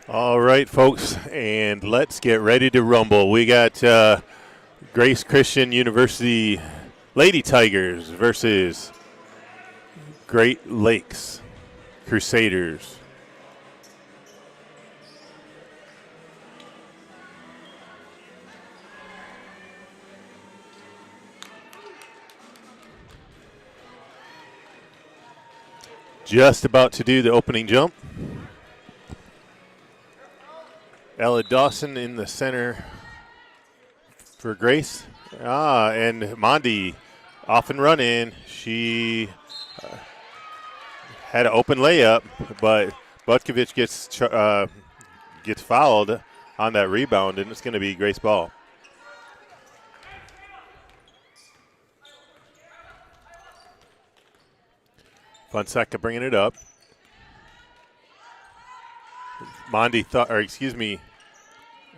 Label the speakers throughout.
Speaker 1: All right, folks, and let's get ready to rumble. We got Grace Christian University Lady Tigers versus Great Lakes Crusaders. Just about to do the opening jump. Ella Dawson in the center for Grace. And Mondi off and running. She had an open layup, but Butkovich gets fouled on that rebound, and it's going to be Grace ball. Fonseca bringing it up.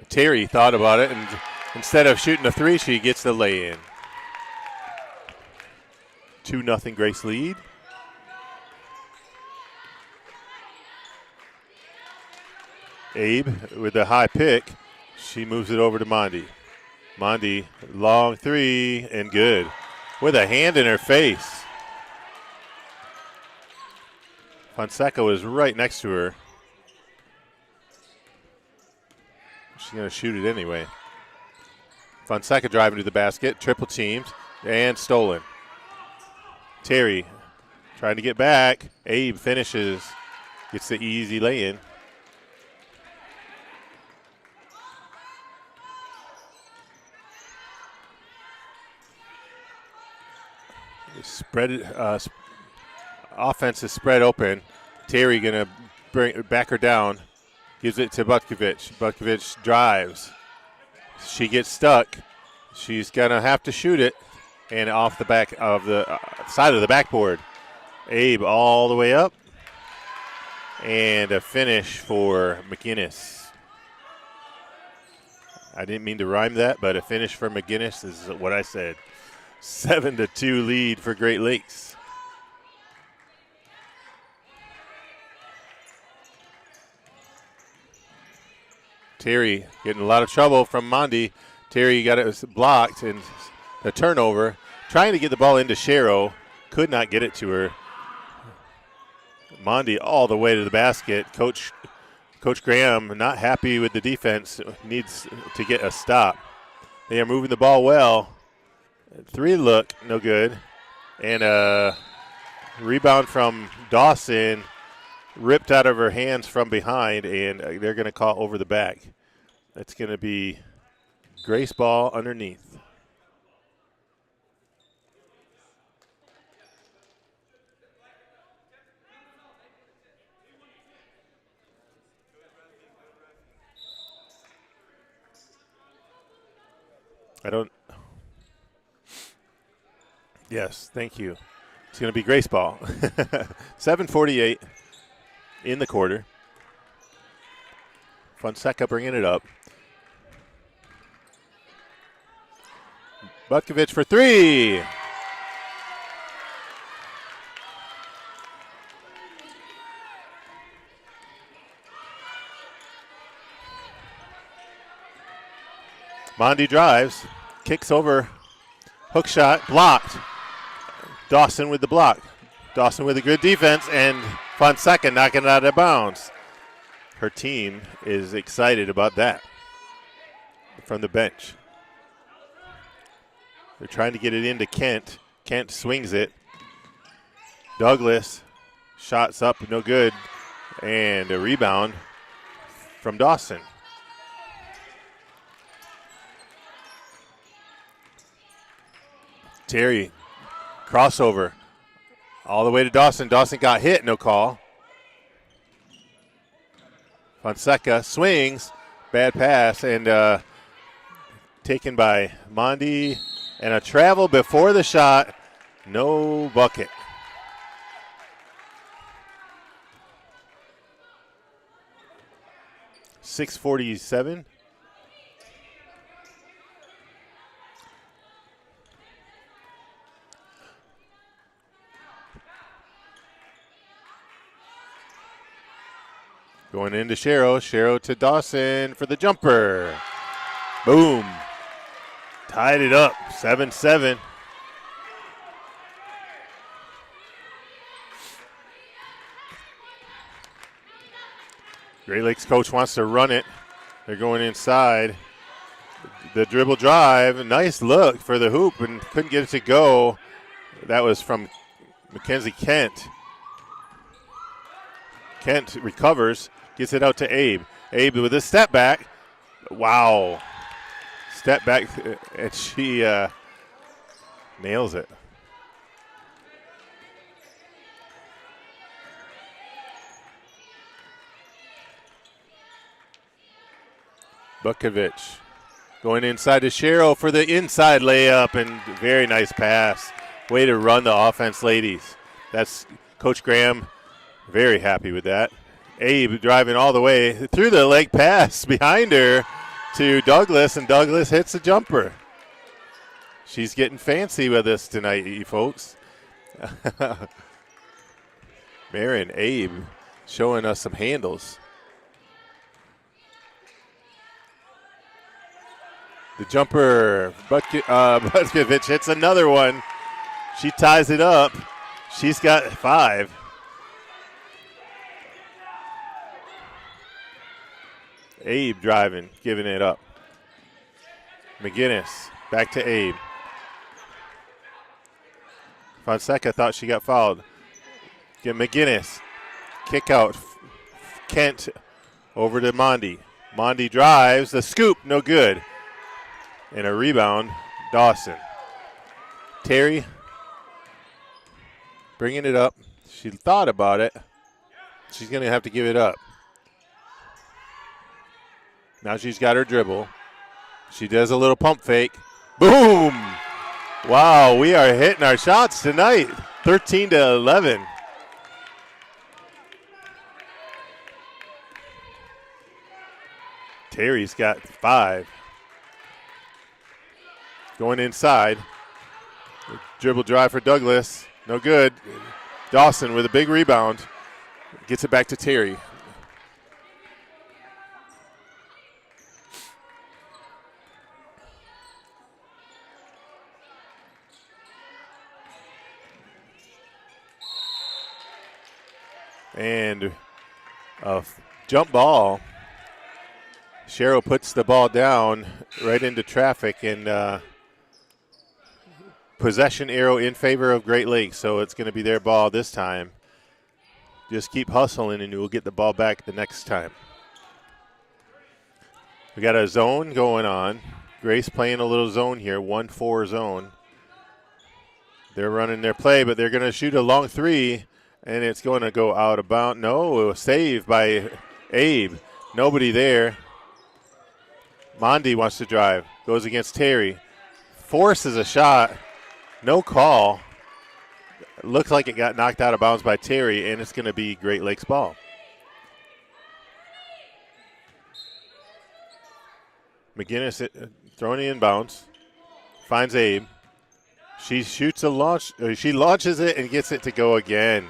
Speaker 1: Terry thought about it, and instead of shooting a three, she gets the lay-in. 2-0 Grace lead. Abe with a high pick. She moves it over to Mondi. Mondi, long three, and good. With a hand in her face. Fonseca was right next to her. She's going to shoot it anyway. Fonseca driving to the basket, triple teamed, and stolen. Terry trying to get back. Abe finishes, gets the easy lay-in. Offense is spread open. Terry going to back her down. Gives it to Butkovich. Butkovich drives. She gets stuck. She's going to have to shoot it. And off the back of the side of the backboard. Abe all the way up. And a finish for McGinnis. I didn't mean to rhyme that, but a finish for McGinnis is what I said. 7-2 lead for Great Lakes. Terry getting a lot of trouble from Mondi. Terry got it blocked and a turnover. Trying to get the ball into Shero. Could not get it to her. Mondi all the way to the basket. Coach Graham not happy with the defense. Needs to get a stop. They are moving the ball well. Three look, no good. And a rebound from Dawson. Ripped out of her hands from behind, and they're going to call over the back. That's going to be Grace ball underneath. Yes, thank you. It's going to be Grace ball. 7:48 in the quarter. Fonseca bringing it up. Butkovich for three. Mondi drives, kicks over, hook shot, blocked. Dawson with the block. Dawson with a good defense, and Fonseca knocking it out of bounds. Her team is excited about that from the bench. They're trying to get it into Kent. Kent swings it. Douglas shots up, no good. And a rebound from Dawson. Terry, crossover. All the way to Dawson. Dawson got hit, no call. Fonseca swings, bad pass, and taken by Mondi. And a travel before the shot, no bucket. .647. Going into Sherrill. Sherrill to Dawson for the jumper. Boom. Tied it up, 7-7. Great Lakes coach wants to run it. They're going inside. The dribble drive, nice look for the hoop and couldn't get it to go. That was from Mackenzie Kent. Kent recovers, gets it out to Abe. Abe with a step back. Wow. Step back, and she nails it. Bukovic going inside to Sherrill for the inside layup, and very nice pass. Way to run the offense, ladies. That's Coach Graham very happy with that. Abe driving all the way through the leg pass behind her to Douglas, and Douglas hits the jumper. She's getting fancy with us tonight, you folks. Marin Abe showing us some handles. The jumper, Butkovich hits another one. She ties it up. She's got 5. Abe driving, giving it up. McGinnis, back to Abe. Fonseca thought she got fouled. Get McGinnis, kick out. Kent over to Mondi. Mondi drives, the scoop, no good. And a rebound, Dawson. Terry bringing it up. She thought about it. She's going to have to give it up. Now she's got her dribble. She does a little pump fake. Boom! Wow, we are hitting our shots tonight. 13-11. Terry's got 5. Going inside. Dribble drive for Douglas. No good. Dawson with a big rebound. Gets it back to Terry. And a jump ball. Sherrill puts the ball down right into traffic, and possession arrow in favor of Great Lakes, so it's going to be their ball this time. Just keep hustling, and we'll get the ball back the next time. We got a zone going on. Grace playing a little zone here, 1-4 zone. They're running their play, but they're going to shoot a long 3, and it's going to go out of bounds. No, save by Abe. Nobody there. Mondi wants to drive. Goes against Terry. Forces a shot. No call. Looks like it got knocked out of bounds by Terry, and it's going to be Great Lakes ball. McGinnis throwing it in bounds. Finds Abe. She shoots a launch. She launches it and gets it to go again.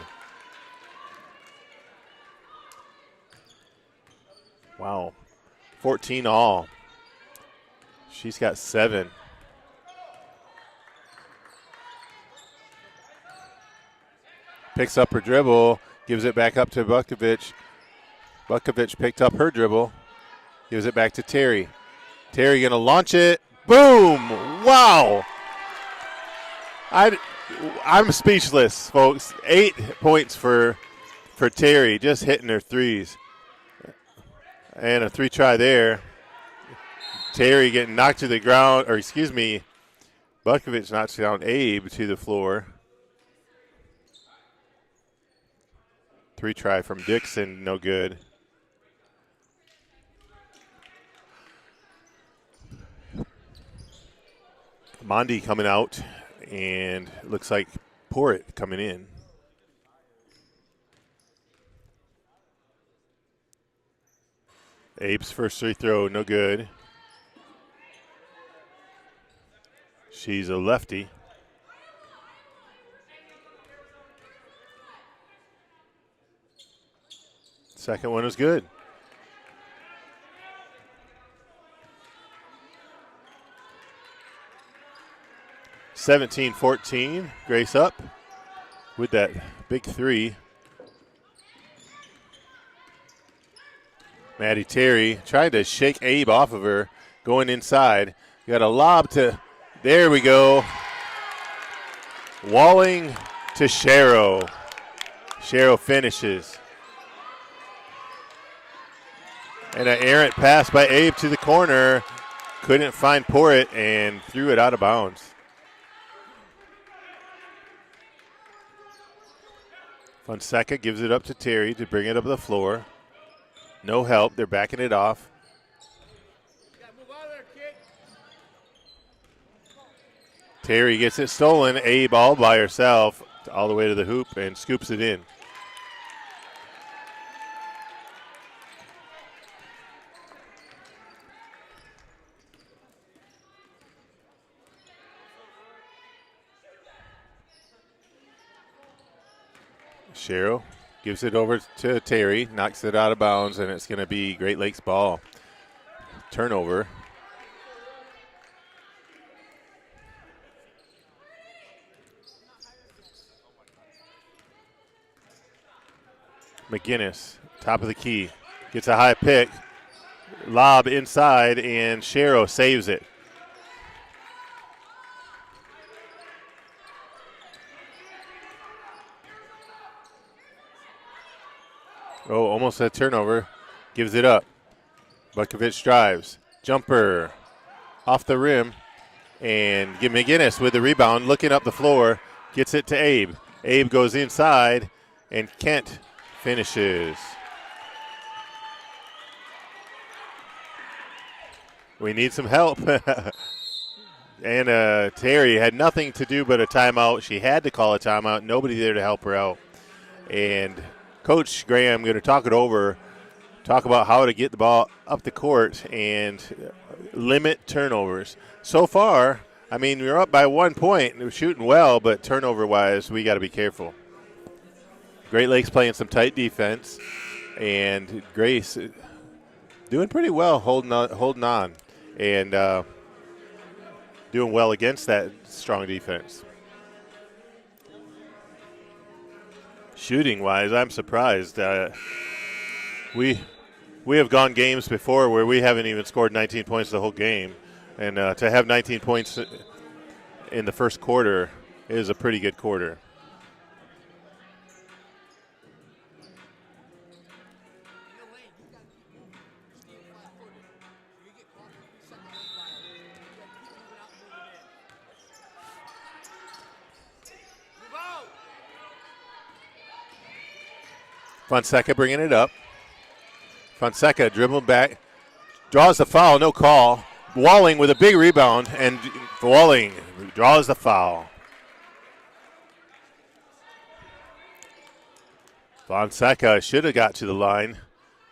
Speaker 1: Wow. 14 all. She's got 7. Picks up her dribble, gives it back up to Bukovic. Bukovic picked up her dribble, gives it back to Terry. Terry going to launch it. Boom! Wow! I'm speechless, folks. 8 points for Terry, just hitting her threes. And a 3 try there. Terry getting knocked to the ground, or excuse me, Bukovic knocks down Abe to the floor. 3 try from Dixon, no good. Mondi coming out, and looks like Porritt coming in. Abe's first free throw, no good. She's a lefty. Second one was good. (17-14). Grace up with that big three. Maddie Terry trying to shake Abe off of her, going inside. Got a lob to, there we go. Walling to Sharrow. Sharrow finishes. And an errant pass by Abe to the corner. Couldn't find Porritt and threw it out of bounds. Fonseca gives it up to Terry to bring it up the floor. No help. They're backing it off. Terry gets it stolen. Abe all by herself all the way to the hoop and scoops it in. Sharrow gives it over to Terry, knocks it out of bounds, and it's going to be Great Lakes ball. Turnover. McGinnis, top of the key, gets a high pick. Lob inside, and Sharrow saves it. Oh, almost a turnover. Gives it up. Butkovich drives. Jumper off the rim. And McGinnis with the rebound, looking up the floor. Gets it to Abe. Abe goes inside, and Kent finishes. We need some help. And Terry had nothing to do but a timeout. She had to call a timeout. Nobody there to help her out. And Coach Graham going to talk it over, talk about how to get the ball up the court and limit turnovers. So far, I mean, we're up by 1 point. We're shooting well, but turnover-wise, we got to be careful. Great Lakes playing some tight defense, and Grace doing pretty well, holding on, and doing well against that strong defense. Shooting-wise, I'm surprised. We have gone games before where we haven't even scored 19 points the whole game, and to have 19 points in the first quarter is a pretty good quarter. Fonseca bringing it up. Fonseca dribbling back, draws the foul, no call. Walling with a big rebound, and Walling draws the foul. Fonseca should have got to the line.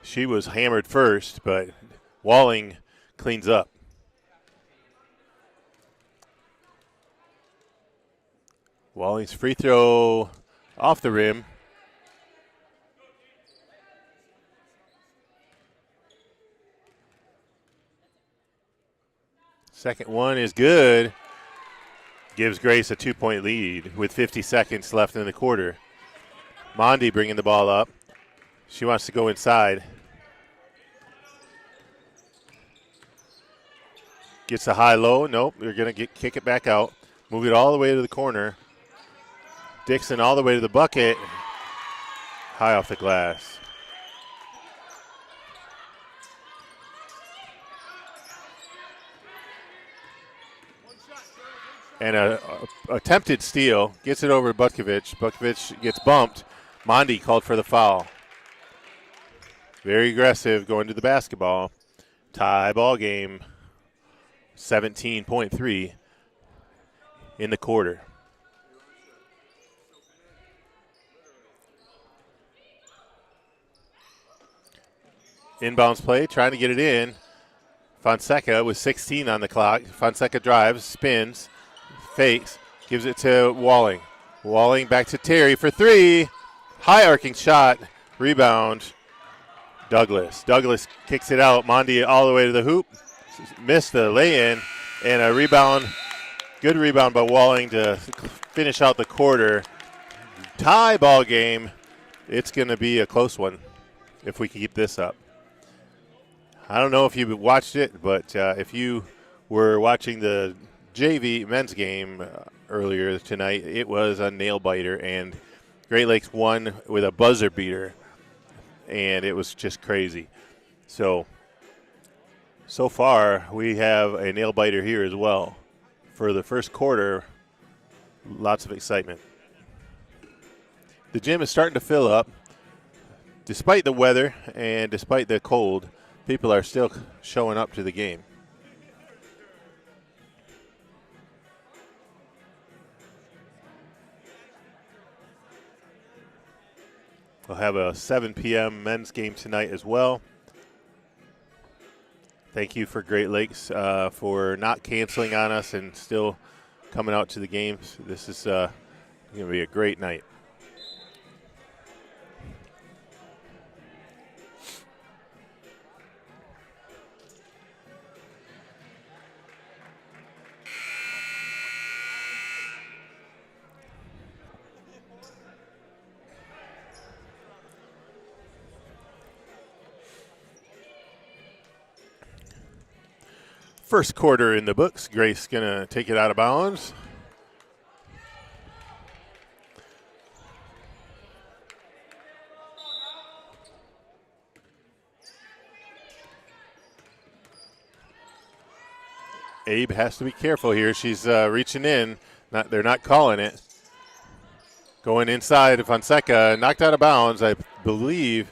Speaker 1: She was hammered first, but Walling cleans up. Walling's free throw off the rim. Second one is good. Gives Grace a 2-point lead with 50 seconds left in the quarter. Mondi bringing the ball up. She wants to go inside. Gets a high-low. Nope, they're going to kick it back out. Move it all the way to the corner. Dixon all the way to the bucket. High off the glass. And a attempted steal. Gets it over to Butkovich. Butkovich gets bumped. Mondi called for the foul. Very aggressive going to the basketball. Tie ball game. 17.3 in the quarter. Inbounds play, trying to get it in. Fonseca with 16 on the clock. Fonseca drives, spins, fakes, gives it to Walling. Walling back to Terry for three. High arcing shot. Rebound. Douglas kicks it out. Mondi all the way to the hoop. Missed the lay-in, and a rebound. Good rebound by Walling to finish out the quarter. Tie ball game. It's going to be a close one if we keep this up. I don't know if you watched it, but if you were watching the JV men's game earlier tonight, it was a nail-biter, and Great Lakes won with a buzzer beater, and it was just crazy. So far, we have a nail-biter here as well. For the first quarter, lots of excitement. The gym is starting to fill up. Despite the weather and despite the cold, people are still showing up to the game. We'll have a 7 p.m. men's game tonight as well. Thank you for Great Lakes for not canceling on us and still coming out to the games. This is going to be a great night. First quarter in the books. Grace going to take it out of bounds. Abe has to be careful here. She's reaching in. They're not calling it. Going inside, Fonseca knocked out of bounds. I believe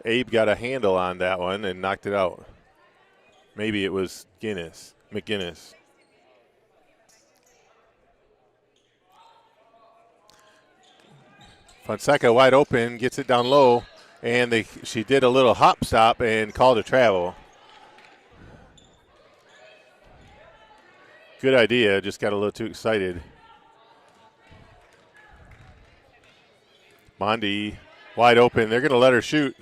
Speaker 1: Abe got a handle on that one and knocked it out. Maybe it was McGinnis. Fonseca wide open, gets it down low, and she did a little hop stop and called a travel. Good idea, just got a little too excited. Mondi wide open. They're going to let her shoot,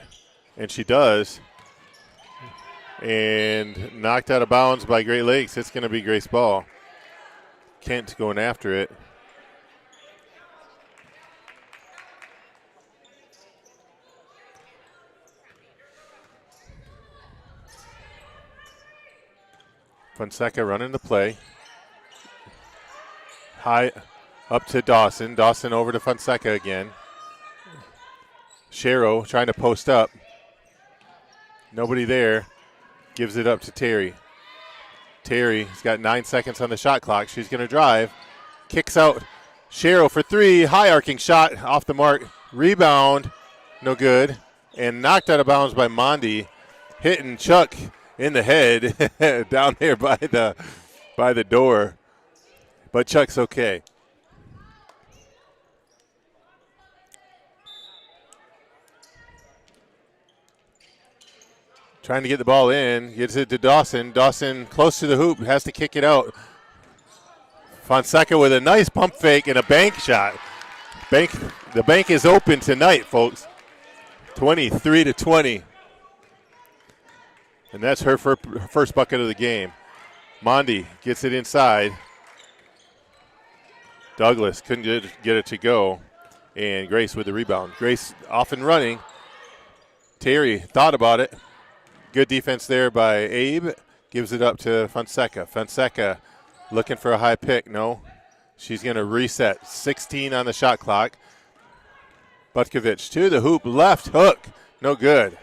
Speaker 1: and she does. And knocked out of bounds by Great Lakes. It's going to be Grace ball. Kent going after it. Fonseca running the play. High up to Dawson. Dawson over to Fonseca again. Sherrow trying to post up. Nobody there. Gives it up to Terry. Terry's got 9 seconds on the shot clock. She's going to drive. Kicks out. Sherrow for three. High arcing shot off the mark. Rebound. No good. And knocked out of bounds by Mondi. Hitting Chuck in the head down there by the door. But Chuck's okay. Trying to get the ball in, gets it to Dawson. Dawson close to the hoop, has to kick it out. Fonseca with a nice pump fake and a bank shot. The bank is open tonight, folks. 23-20. And that's her first bucket of the game. Mondi gets it inside. Douglas couldn't get it to go. And Grace with the rebound. Grace off and running. Terry thought about it. Good defense there by Abe. Gives it up to Fonseca. Fonseca looking for a high pick. No. She's going to reset. 16 on the shot clock. Butkovich to the hoop. Left hook. No good.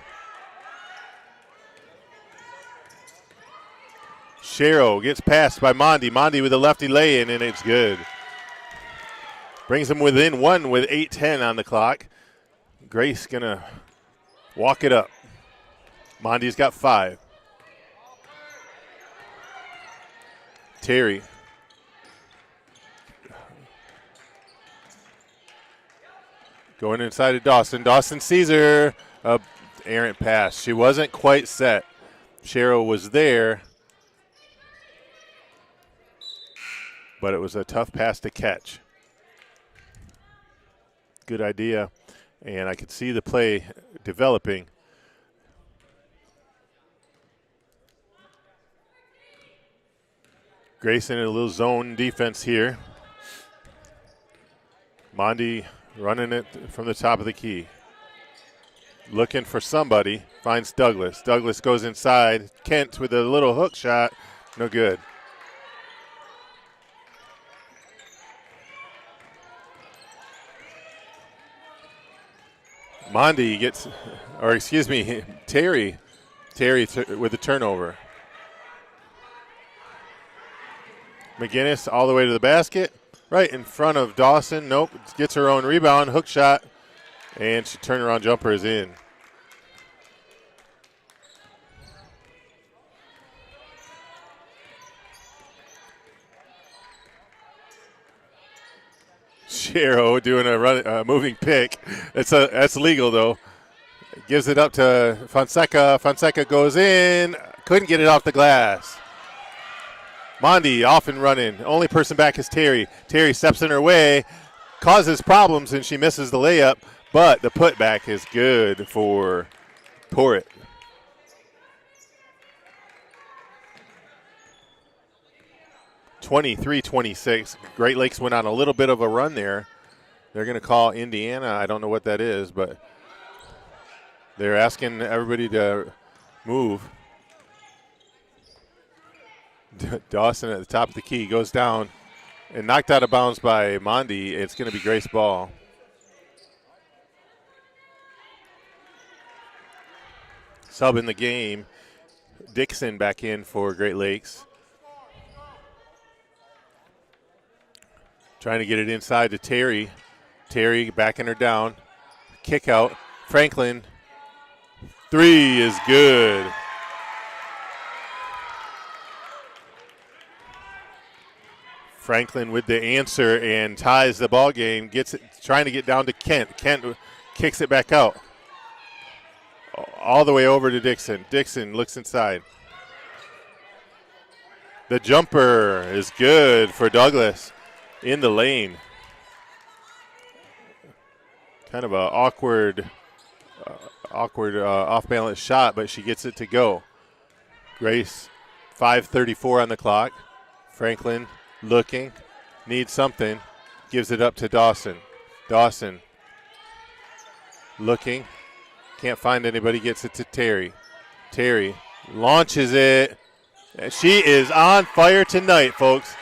Speaker 1: Sherrow gets passed by Mondi. Mondi with a lefty lay-in, and it's good. Brings them within one with 8:10 on the clock. Grace going to walk it up. Mondi's got 5. Terry. Going inside of Dawson. Dawson sees her. Errant pass. She wasn't quite set. Sherrow was there. But it was a tough pass to catch. Good idea. And I could see the play developing. Grayson in a little zone defense here. Mondi running it from the top of the key. Looking for somebody. Finds Douglas. Douglas goes inside. Kent with a little hook shot. No good. Mondi gets, or excuse me, Terry with the turnover. McGinnis all the way to the basket, right in front of Dawson. Nope, gets her own rebound, hook shot, and she turnaround jumper is in. Shero doing a moving pick. That's legal though. Gives it up to Fonseca. Fonseca goes in. Couldn't get it off the glass. Mondi off and running. Only person back is Terry. Terry steps in her way, causes problems, and she misses the layup. But the putback is good for Porritt. (23-26). Great Lakes went on a little bit of a run there. They're going to call Indiana. I don't know what that is, but they're asking everybody to move. Dawson at the top of the key goes down and knocked out of bounds by Mondi. It's going to be Grace ball. Sub in the game. Dixon back in for Great Lakes. Trying to get it inside to Terry. Terry backing her down. Kick out. Franklin. Three is good. Franklin with the answer and ties the ball game. Gets it, trying to get down to Kent. Kent kicks it back out. All the way over to Dixon. Dixon looks inside. The jumper is good for Douglas in the lane. Kind of an awkward off-balance shot, but she gets it to go. Grace, 5:34 on the clock. Franklin looking, needs something, gives it up to Dawson. Dawson looking, can't find anybody, gets it to Terry. Terry launches it. She is on fire tonight, folks.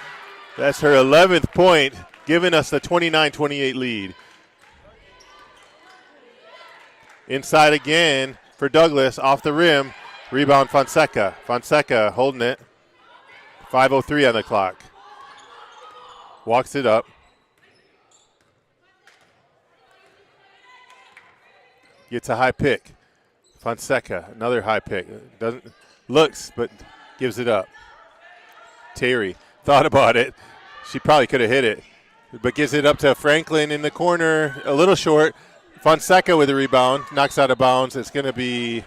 Speaker 1: That's her 11th point, giving us the 29-28 lead. Inside again for Douglas, off the rim. Rebound Fonseca. Fonseca holding it. 5:03 on the clock. Walks it up. Gets a high pick. Fonseca, another high pick. Looks, but gives it up. Terry thought about it. She probably could have hit it, but gives it up to Franklin in the corner, a little short. Fonseca with the rebound, knocks out of bounds. It's going to be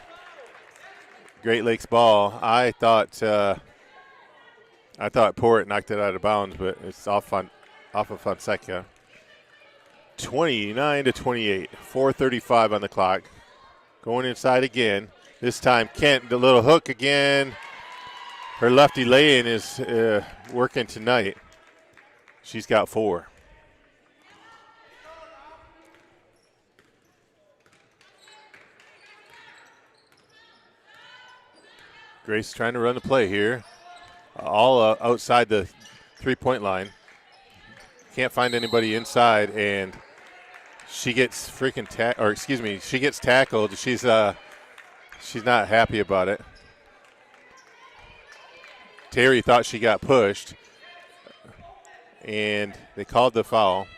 Speaker 1: Great Lakes ball. I thought Porritt knocked it out of bounds, but it's off of Fonseca. 29-28, 4:35 on the clock. Going inside again. This time Kent, the little hook again. Her lefty lay-in is working tonight. She's got 4. Grace trying to run the play here. All outside the three-point line. Can't find anybody inside, and she gets she gets tackled. She's not happy about it. Terry thought she got pushed, and they called the foul.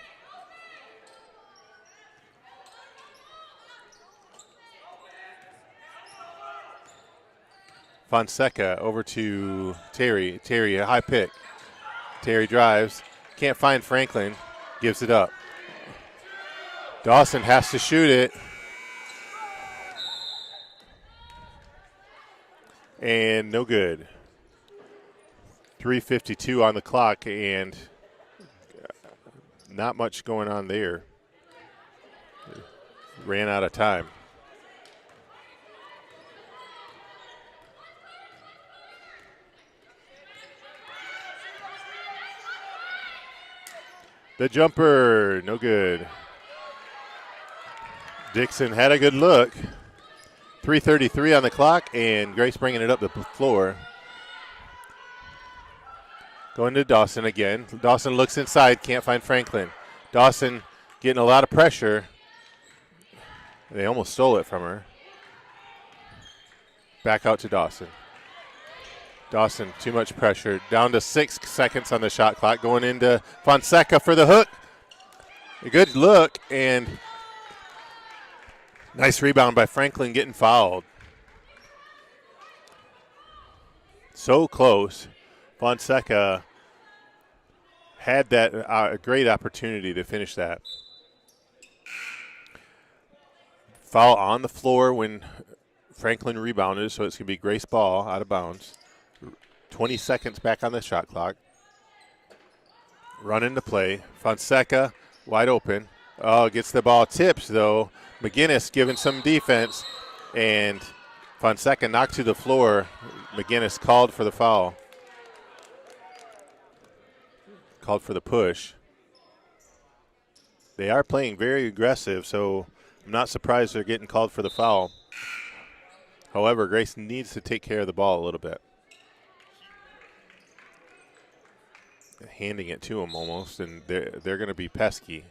Speaker 1: Fonseca over to Terry. Terry, a high pick. Terry drives. Can't find Franklin. Gives it up. Dawson has to shoot it. And no good. 3:52 on the clock, and not much going on there. Ran out of time. The jumper, no good. Dixon had a good look. 3:33 on the clock, and Grace bringing it up the floor. Going to Dawson again. Dawson looks inside, can't find Franklin. Dawson getting a lot of pressure. They almost stole it from her. Back out to Dawson. Dawson, too much pressure. Down to 6 seconds on the shot clock. Going into Fonseca for the hook. A good look, and nice rebound by Franklin, getting fouled. So close. Fonseca had that great opportunity to finish that. Foul on the floor when Franklin rebounded, so it's going to be Grace ball out of bounds. 20 seconds back on the shot clock. Run into play. Fonseca wide open. Oh, gets the ball, tips though. McGinnis giving some defense, and Fonseca knocked to the floor. McGinnis called for the foul. Called for the push. They are playing very aggressive, so I'm not surprised they're getting called for the foul. However, Grace needs to take care of the ball a little bit. Handing it to him almost, and they're going to be pesky.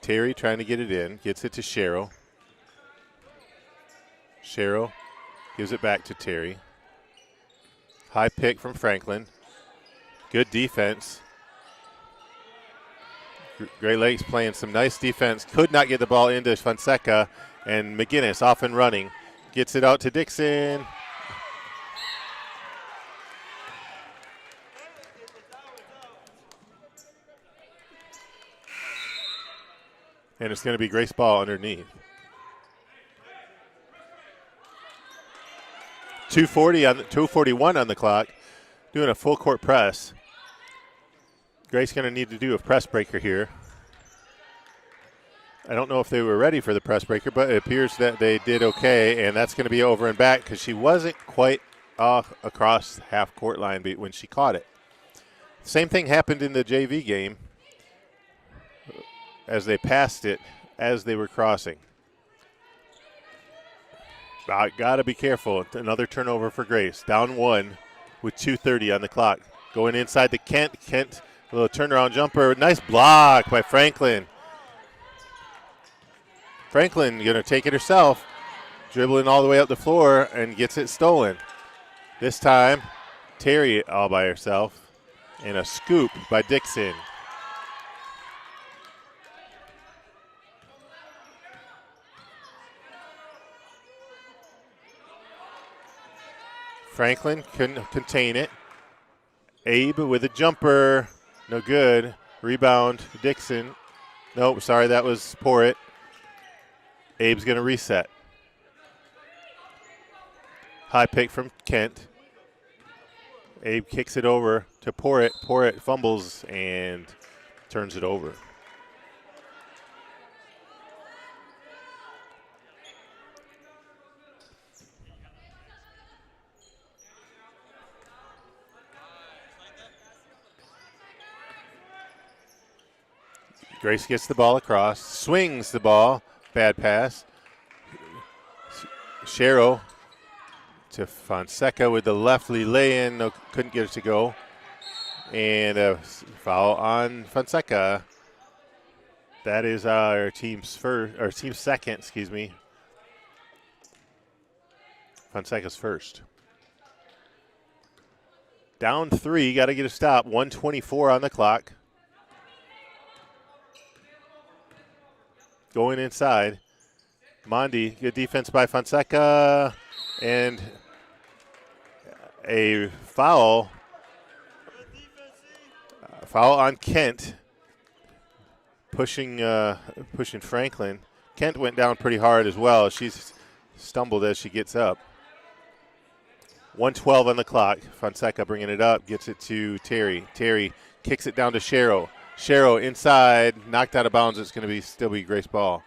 Speaker 1: Terry trying to get it in, gets it to Cheryl. Cheryl gives it back to Terry. High pick from Franklin. Good defense. Great Lakes playing some nice defense. Could not get the ball into Fonseca, and McGinnis off and running. Gets it out to Dixon. And it's going to be Grace ball underneath. 2:41 on the clock. Doing a full court press. Grace going to need to do a press breaker here. I don't know if they were ready for the press breaker, but it appears that they did okay, and that's going to be over and back because she wasn't quite across half court line when she caught it. Same thing happened in the JV game as they passed it as they were crossing. Got to be careful. Another turnover for Grace. Down 1 with 2:30 on the clock. Going inside to Kent. Kent, a little turnaround jumper. Nice block by Franklin. Franklin going to take it herself. Dribbling all the way up the floor and gets it stolen. This time, Terry all by herself. And a scoop by Dixon. Franklin couldn't contain it. Abe with a jumper. No good. Rebound, Dixon. Nope, sorry, that was Porritt. Abe's going to reset. High pick from Kent. Abe kicks it over to Porritt. Porritt fumbles and turns it over. Grace gets the ball across, swings the ball, bad pass. Cheryl to Fonseca with the leftly lay-in, no, couldn't get it to go. And a foul on Fonseca. That is our team's second, excuse me. Fonseca's first. Down 3, got to get a stop. 1:24 on the clock. Going inside. Mondi, good defense by Fonseca. And a foul. Foul on Kent. Pushing Franklin. Kent went down pretty hard as well. She's stumbled as she gets up. 1:12 on the clock. Fonseca bringing it up. Gets it to Terry. Terry kicks it down to Cheryl. Cheryl inside, knocked out of bounds. It's going to still be Grace ball.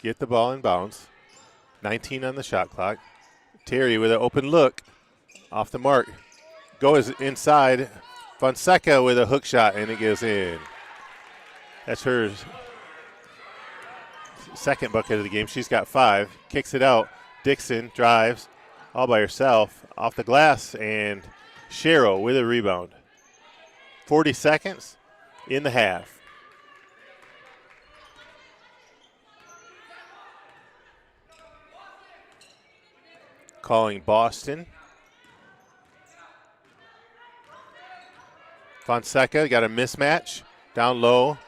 Speaker 1: get the ball in bounds. 19 on the shot clock. Terry with an open look. Off the mark. Goes inside. Fonseca with a hook shot, and it goes in. That's her second bucket of the game. She's got 5. Kicks it out. Dixon drives all by herself off the glass, and Sherrill with a rebound. 40 seconds in the half. Calling Boston. Fonseca got a mismatch down low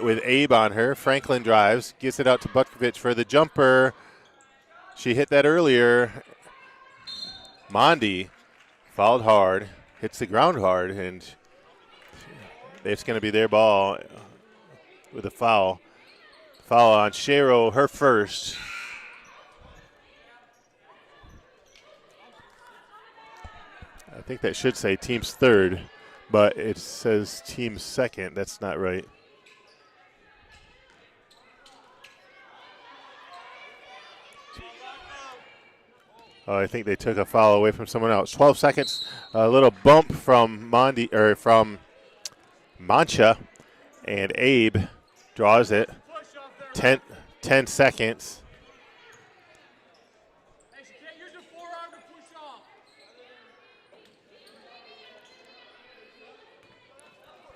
Speaker 1: with Abe on her. Franklin drives, gets it out to Butkovich for the jumper. She hit that earlier. Mondi fouled hard, hits the ground hard, and it's going to be their ball with a foul. Foul on Shero, her first. I think that should say team's third, but it says team's second. That's not right. Oh, I think they took a foul away from someone else. 12 seconds, a little bump from from Mancha, and Abe draws it. 10 seconds.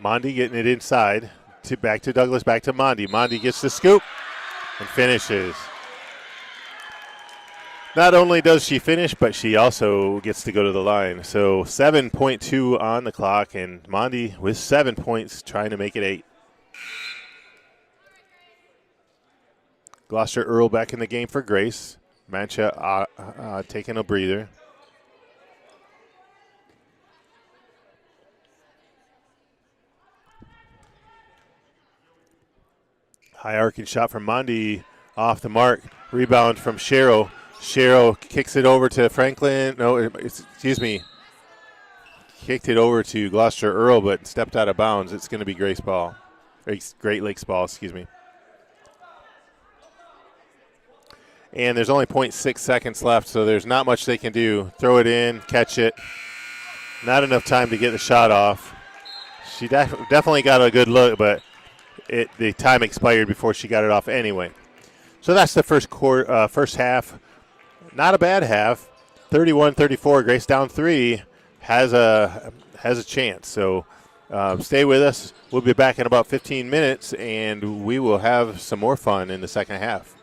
Speaker 1: Mondi getting it inside. Back to Douglas, back to Mondi. Mondi gets the scoop and finishes. Not only does she finish, but she also gets to go to the line. So 7.2 on the clock, and Mondi with 7 points trying to make it 8. Gloucester Earl back in the game for Grace. Mancha taking a breather. High arcing shot from Mondi off the mark. Rebound from Sherrill. Sherrill kicks it over to Franklin. No, excuse me. Kicked it over to Gloucester Earl, but stepped out of bounds. It's going to be Grace ball. Great Lakes ball, excuse me. And there's only 0.6 seconds left, so there's not much they can do. Throw it in, catch it. Not enough time to get the shot off. She definitely got a good look, but the time expired before she got it off anyway. So that's the first half. Not a bad half. 31-34. Grace down 3 has a chance. So stay with us. We'll be back in about 15 minutes, and we will have some more fun in the second half.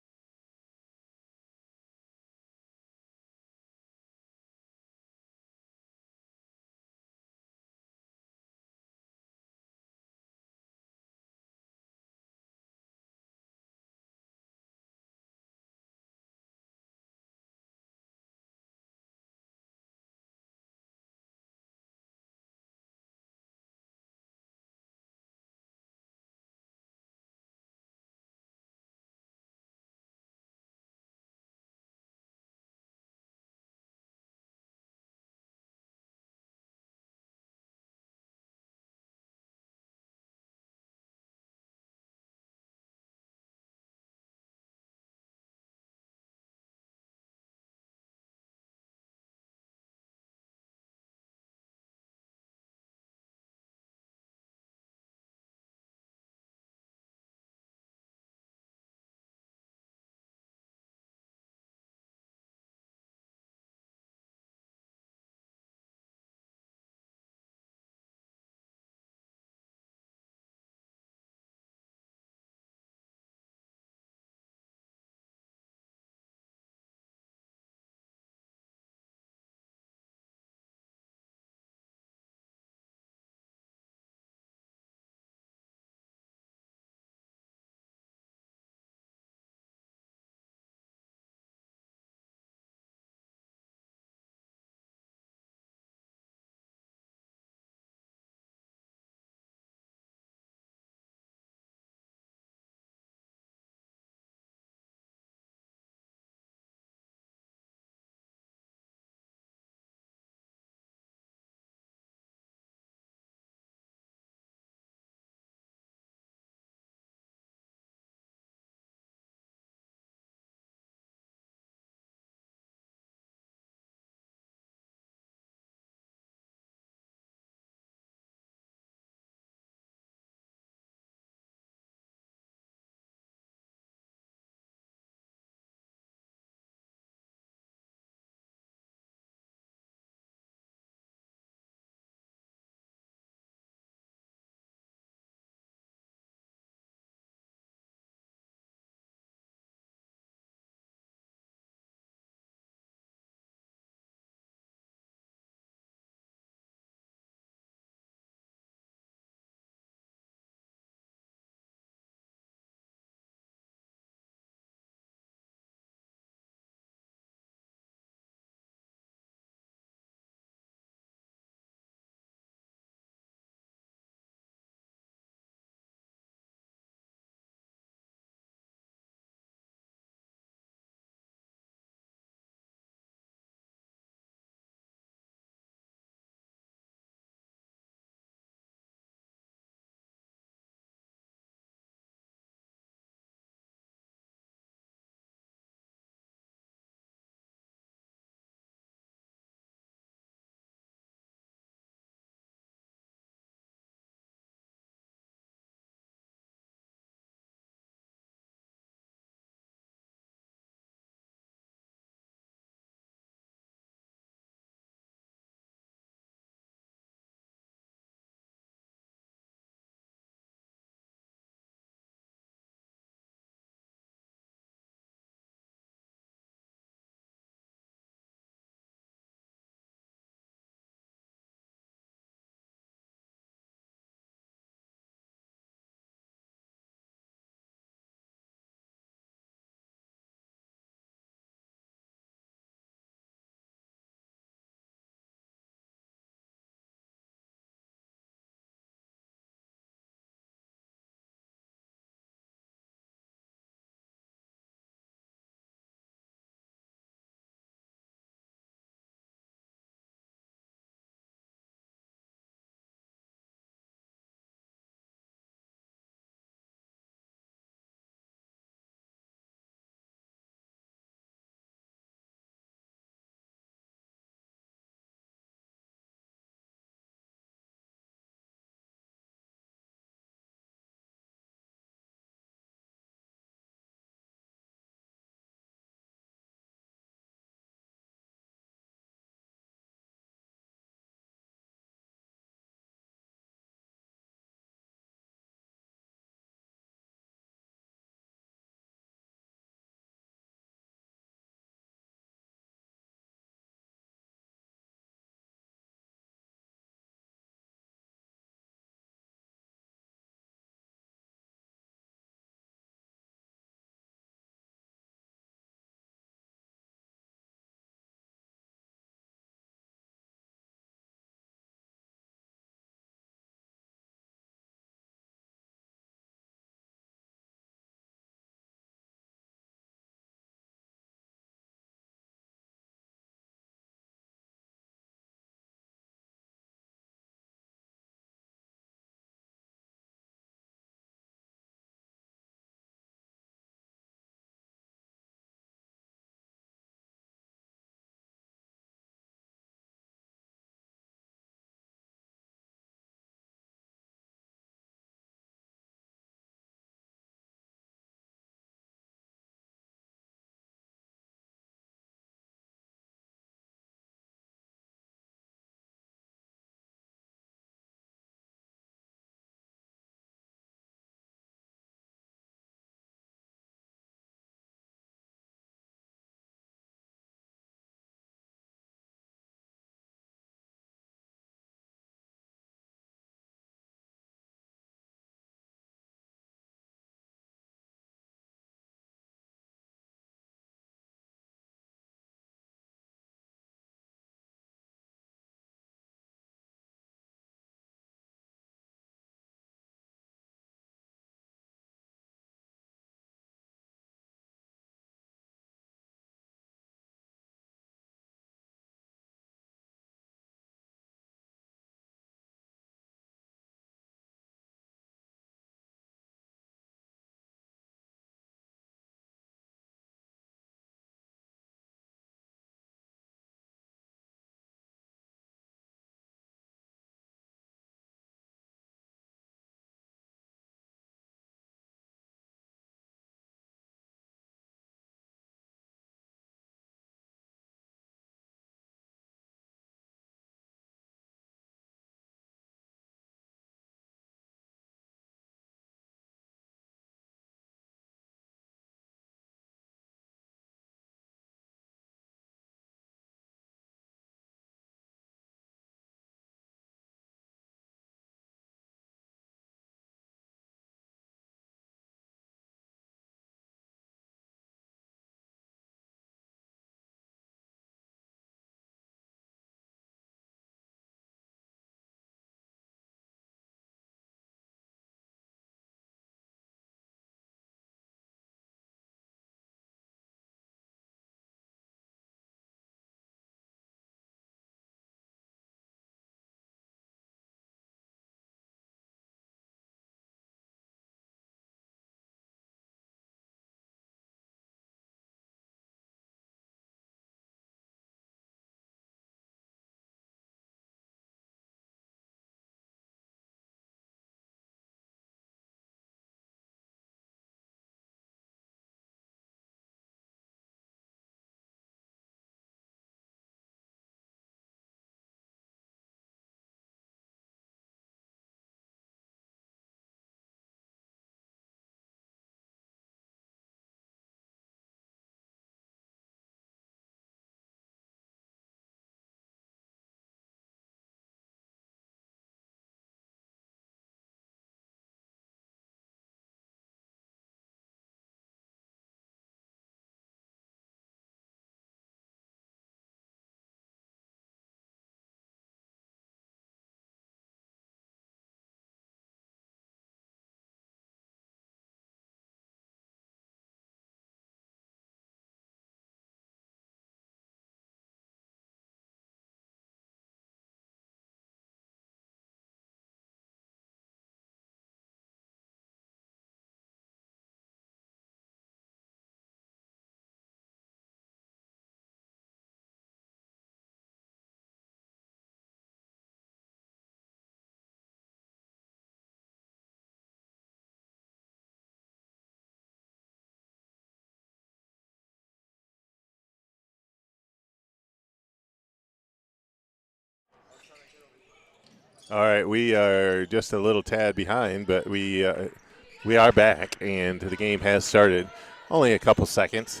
Speaker 1: All right, we are just a little tad behind, but we are back, and the game has started. Only a couple seconds.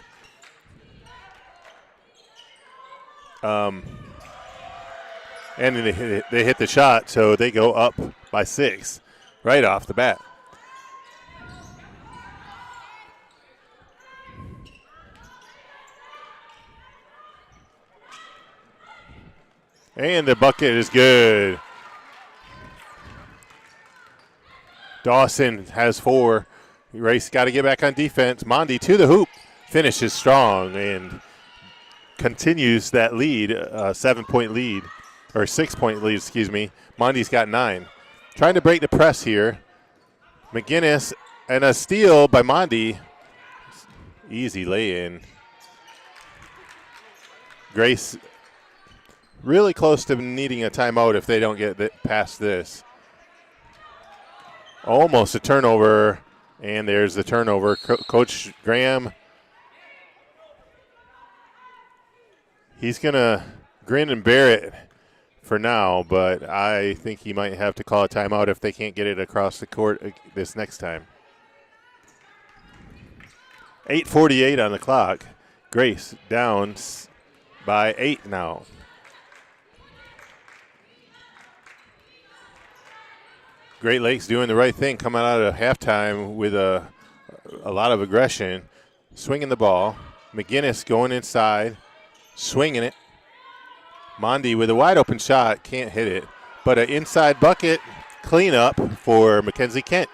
Speaker 1: And they hit the shot, so they go up by 6 right off the bat. And the bucket is good. Dawson has 4. Race got to get back on defense. Mondi to the hoop, finishes strong and continues that lead, 7-point lead, or 6-point lead, excuse me. Mondi's got 9. Trying to break the press here. McGinnis and a steal by Mondi. Easy lay-in. Grace really close to needing a timeout if they don't get past this. Almost a turnover, and there's the turnover. Coach Graham, he's going to grin and bear it for now, but I think he might have to call a timeout if they can't get it across the court this next time. 8:48 on the clock. Grace down by 8 now. Great Lakes doing the right thing, coming out of halftime with a lot of aggression, swinging the ball. McGinnis going inside, swinging it. Mondi with a wide open shot, can't hit it, but an inside bucket cleanup for Mackenzie Kent.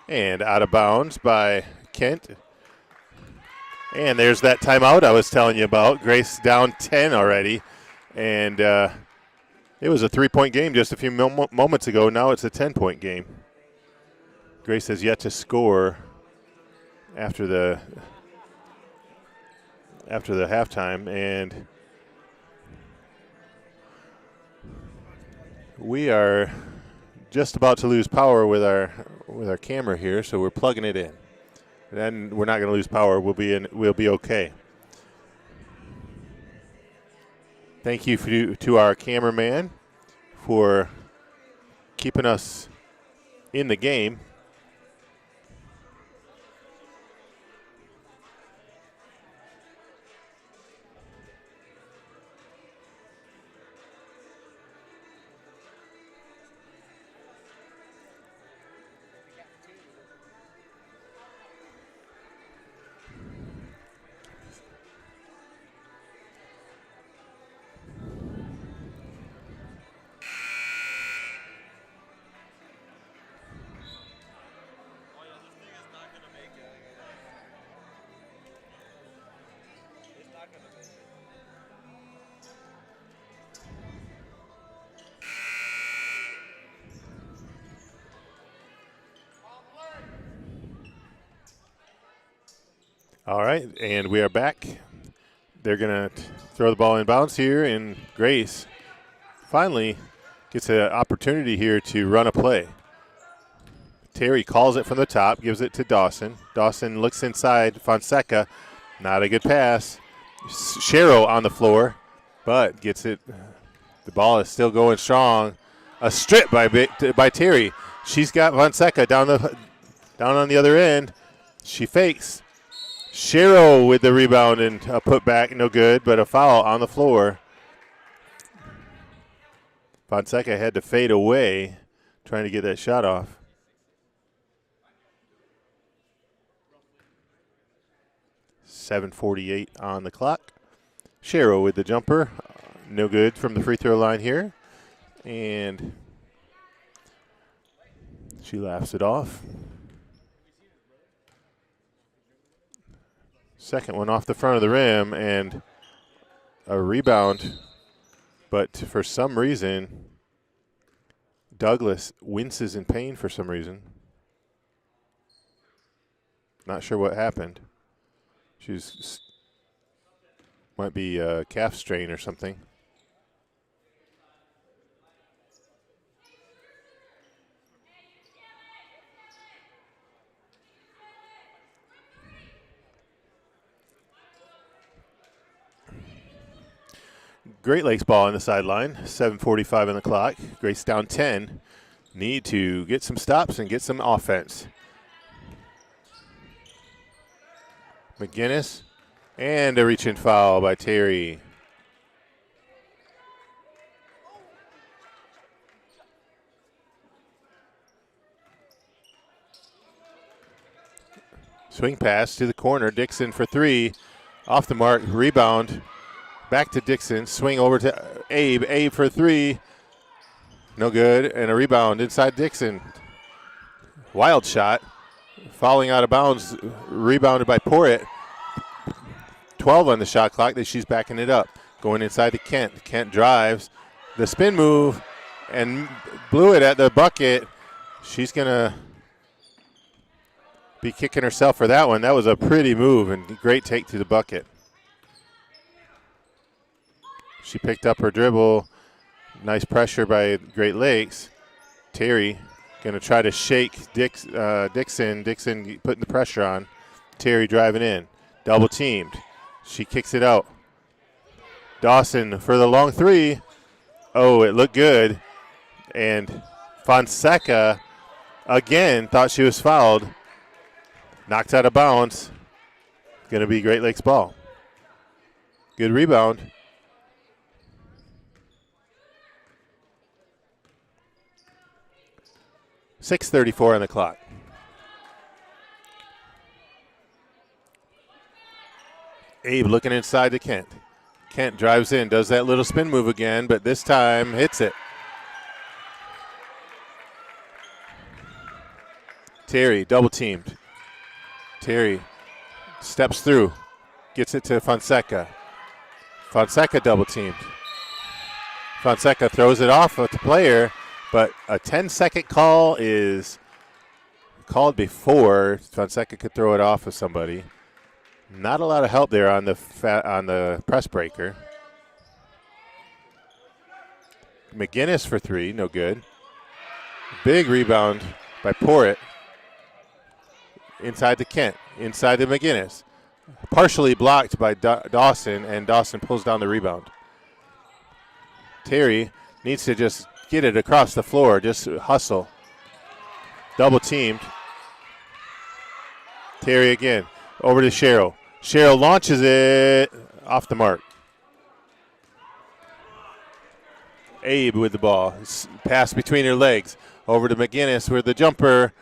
Speaker 1: And out of bounds by Kent. And there's that timeout I was telling you about. Grace down 10 already. And it was a 3-point game just a few moments ago. Now it's a 10-point game. Grace has yet to score after the halftime. And we are just about to lose power with our camera here, so we're plugging it in. Then we're not going to lose power. We'll be okay. Thank you to our cameraman for keeping us in the game. All right, and we are back. They're going to throw the ball in bounds here, and Grace finally gets an opportunity here to run a play. Terry calls it from the top, gives it to Dawson. Dawson looks inside. Fonseca, not a good pass. Sherrill on the floor, but gets it. The ball is still going strong. A strip by Terry. She's got Fonseca down on the other end. She fakes. Sherrill with the rebound and a putback, no good, but a foul on the floor. Fonseca had to fade away trying to get that shot off. .748 on the clock. Sherrill with the jumper. No good from the free throw line here. And she laughs it off. Second one off the front of the rim and a rebound. But for some reason, Douglas winces in pain for some reason. Not sure what happened. She's might be a calf strain or something. Great Lakes ball on the sideline. 7:45 on the clock. Grace down 10. Need to get some stops and get some offense. McGinnis, and a reach-in foul by Terry. Swing pass to the corner. Dixon for three. Off the mark. Rebound. Back to Dixon. Swing over to Abe. Abe for three. No good. And a rebound inside Dixon. Wild shot. Falling out of bounds. Rebounded by Porritt. 12 on the shot clock. She's backing it up. Going inside to Kent. Kent drives. The spin move and blew it at the bucket. She's going to be kicking herself for that one. That was a pretty move and great take to the bucket. She picked up her dribble. Nice pressure by Great Lakes. Terry going to try to shake Dixon. Dixon putting the pressure on. Terry driving in. Double teamed. She kicks it out. Dawson for the long three. Oh, it looked good. And Fonseca again thought she was fouled. Knocked out of bounds. Going to be Great Lakes ball. Good rebound. .6:34 on the clock. Abe looking inside to Kent. Kent drives in, does that little spin move again, but this time hits it. Terry double teamed. Terry steps through, gets it to Fonseca. Fonseca double teamed. Fonseca throws it off of the player, but a 10-second call is called before Fonseca could throw it off of somebody. Not a lot of help there on the press breaker. McGinnis for three, no good. Big rebound by Porritt. Inside to Kent, inside to McGinnis. Partially blocked by Dawson, and Dawson pulls down the rebound. Terry needs to just get it across the floor, just hustle. Double teamed. Terry again, over to Cheryl. Cheryl launches it off the mark. Abe with the ball. Pass between her legs. Over to McGinnis with the jumper.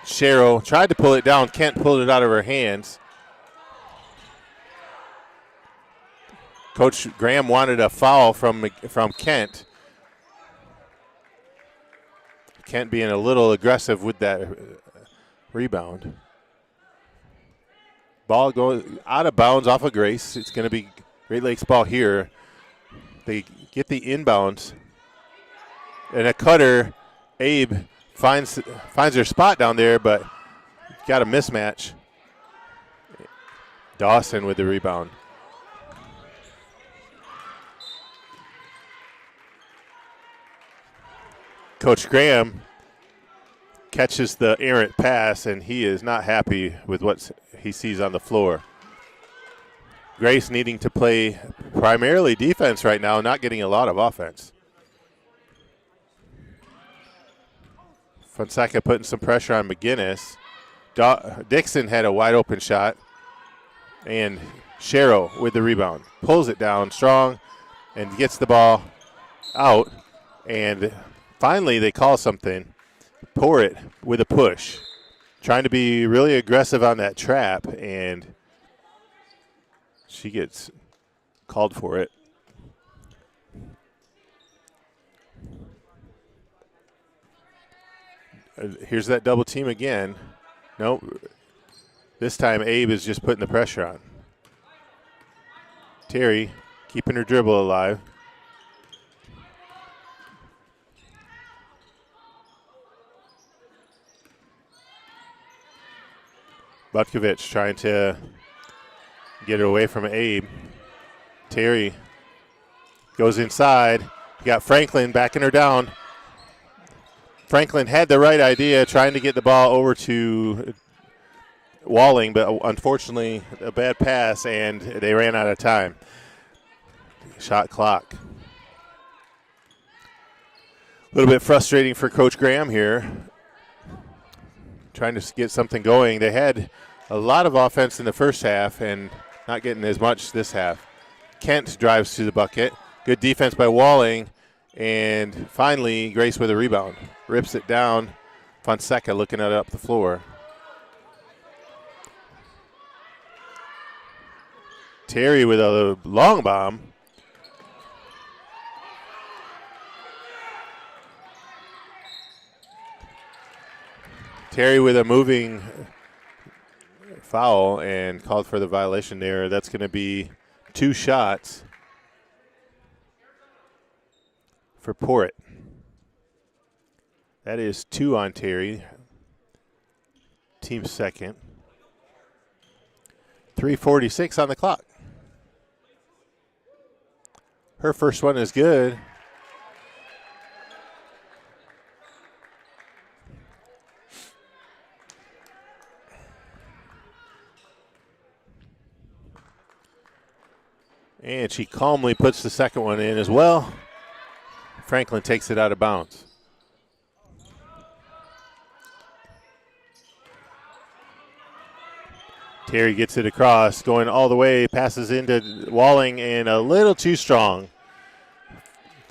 Speaker 1: Cheryl tried to pull it down. Kent pulled it out of her hands. Coach Graham wanted a foul from Kent. Kent being a little aggressive with that rebound. Ball goes out of bounds off of Grace. It's going to be Great Lakes ball here. They get the inbounds. And a cutter, Abe, finds her spot down there, but got a mismatch. Dawson with the rebound. Coach Graham catches the errant pass, and he is not happy with what he sees on the floor. Grace needing to play primarily defense right now, not getting a lot of offense. Fonseca putting some pressure on McGinnis. Dixon had a wide open shot, and Cheryl with the rebound. Pulls it down strong and gets the ball out, and finally they call something. Porritt with a push. Trying to be really aggressive on that trap, and she gets called for it. Here's that double team again. Nope. This time Abe is just putting the pressure on. Terry keeping her dribble alive. Butkovich trying to get it away from Abe. Terry goes inside. You got Franklin backing her down. Franklin had the right idea, trying to get the ball over to Walling, but unfortunately a bad pass, and they ran out of time. shot clock. A little bit frustrating for Coach Graham here, trying to get something going. They had a lot of offense in the first half and not getting as much this half. Kent drives to the bucket. Good defense by Walling. And finally, Grace with a rebound. Rips it down. Fonseca looking at it up the floor. Terry with a long bomb. Terry with a moving foul and called for the violation there. That's going to be 2 shots for Porritt. That is 2 on Terry. Team second. 3:46 on the clock. Her first one is good. And she calmly puts the second one in as well. Franklin takes it out of bounds. Terry gets it across, going all the way, passes into Walling, and a little too strong.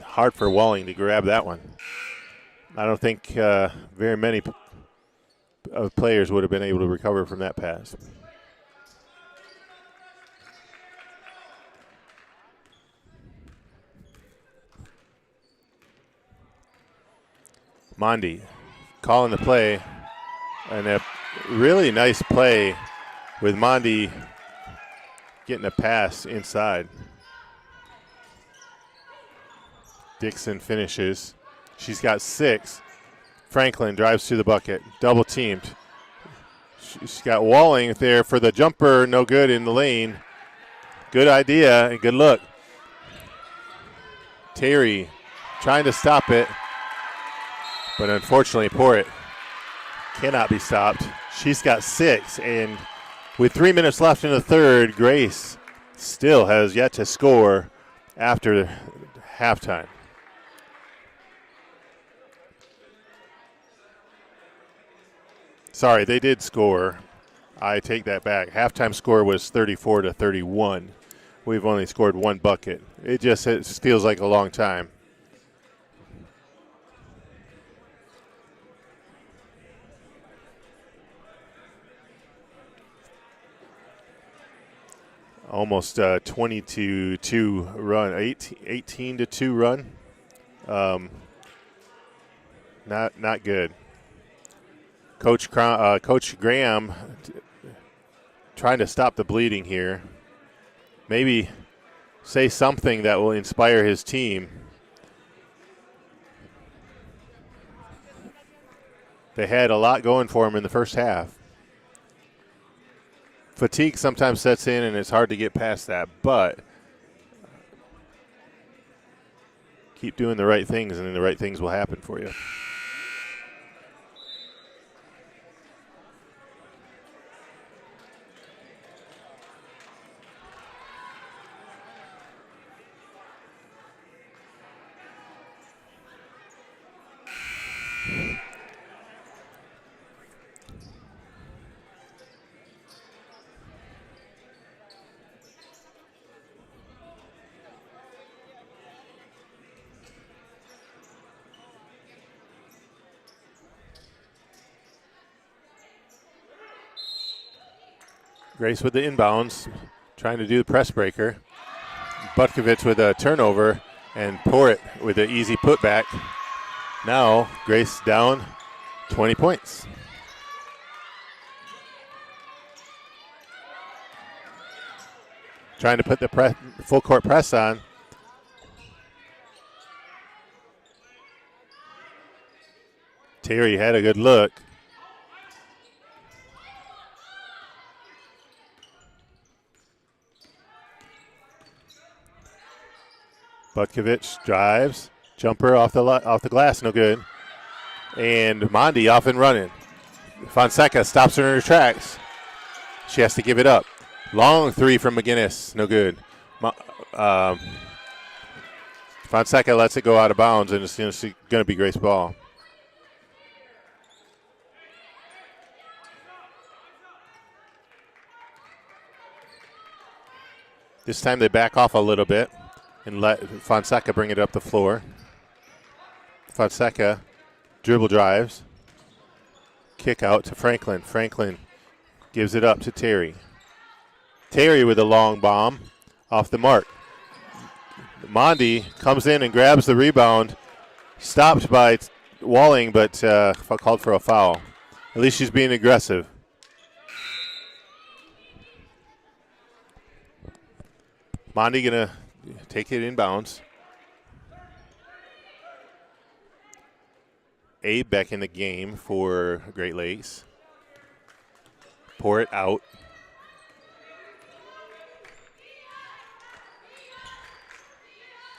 Speaker 1: Hard for Walling to grab that one. I don't think very many players would have been able to recover from that pass. Mondi calling the play, and a really nice play with Mondi getting a pass inside. Dixon finishes. She's got 6. Franklin drives to the bucket, double teamed. She's got Walling there for the jumper, no good in the lane. Good idea and good look. Terry trying to stop it. But unfortunately, Porritt cannot be stopped. She's got 6, and with 3 minutes left in the third, Grace still has yet to score after halftime. Sorry, they did score. I take that back. Halftime score was 34-31. We've only scored 1 bucket. It feels like a long time. Almost 20-2 run, 18-2 run. Not good. Coach Graham trying to stop the bleeding here. Maybe say something that will inspire his team. They had a lot going for him in the first half. Fatigue sometimes sets in, and it's hard to get past that, but keep doing the right things, and then the right things will happen for you. Grace with the inbounds, trying to do the press breaker. Butkovich with a turnover, and Porritt with an easy putback. Now Grace down 20 points. Trying to put the full court press on. Terry had a good look. Butkovich drives, jumper off the glass, no good. And Mondi off and running. Fonseca stops her in her tracks. She has to give it up. Long 3 from McGinnis, no good. Fonseca lets it go out of bounds, and it's going to be Grace ball. This time they back off a little bit and let Fonseca bring it up the floor. Fonseca dribble drives. Kick out to Franklin. Franklin gives it up to Terry. Terry with a long bomb off the mark. Mondi comes in and grabs the rebound. Stopped by Walling, but called for a foul. At least she's being aggressive. Mondi going to take it inbounds. Abe back in the game for Great Lakes. Pour it out.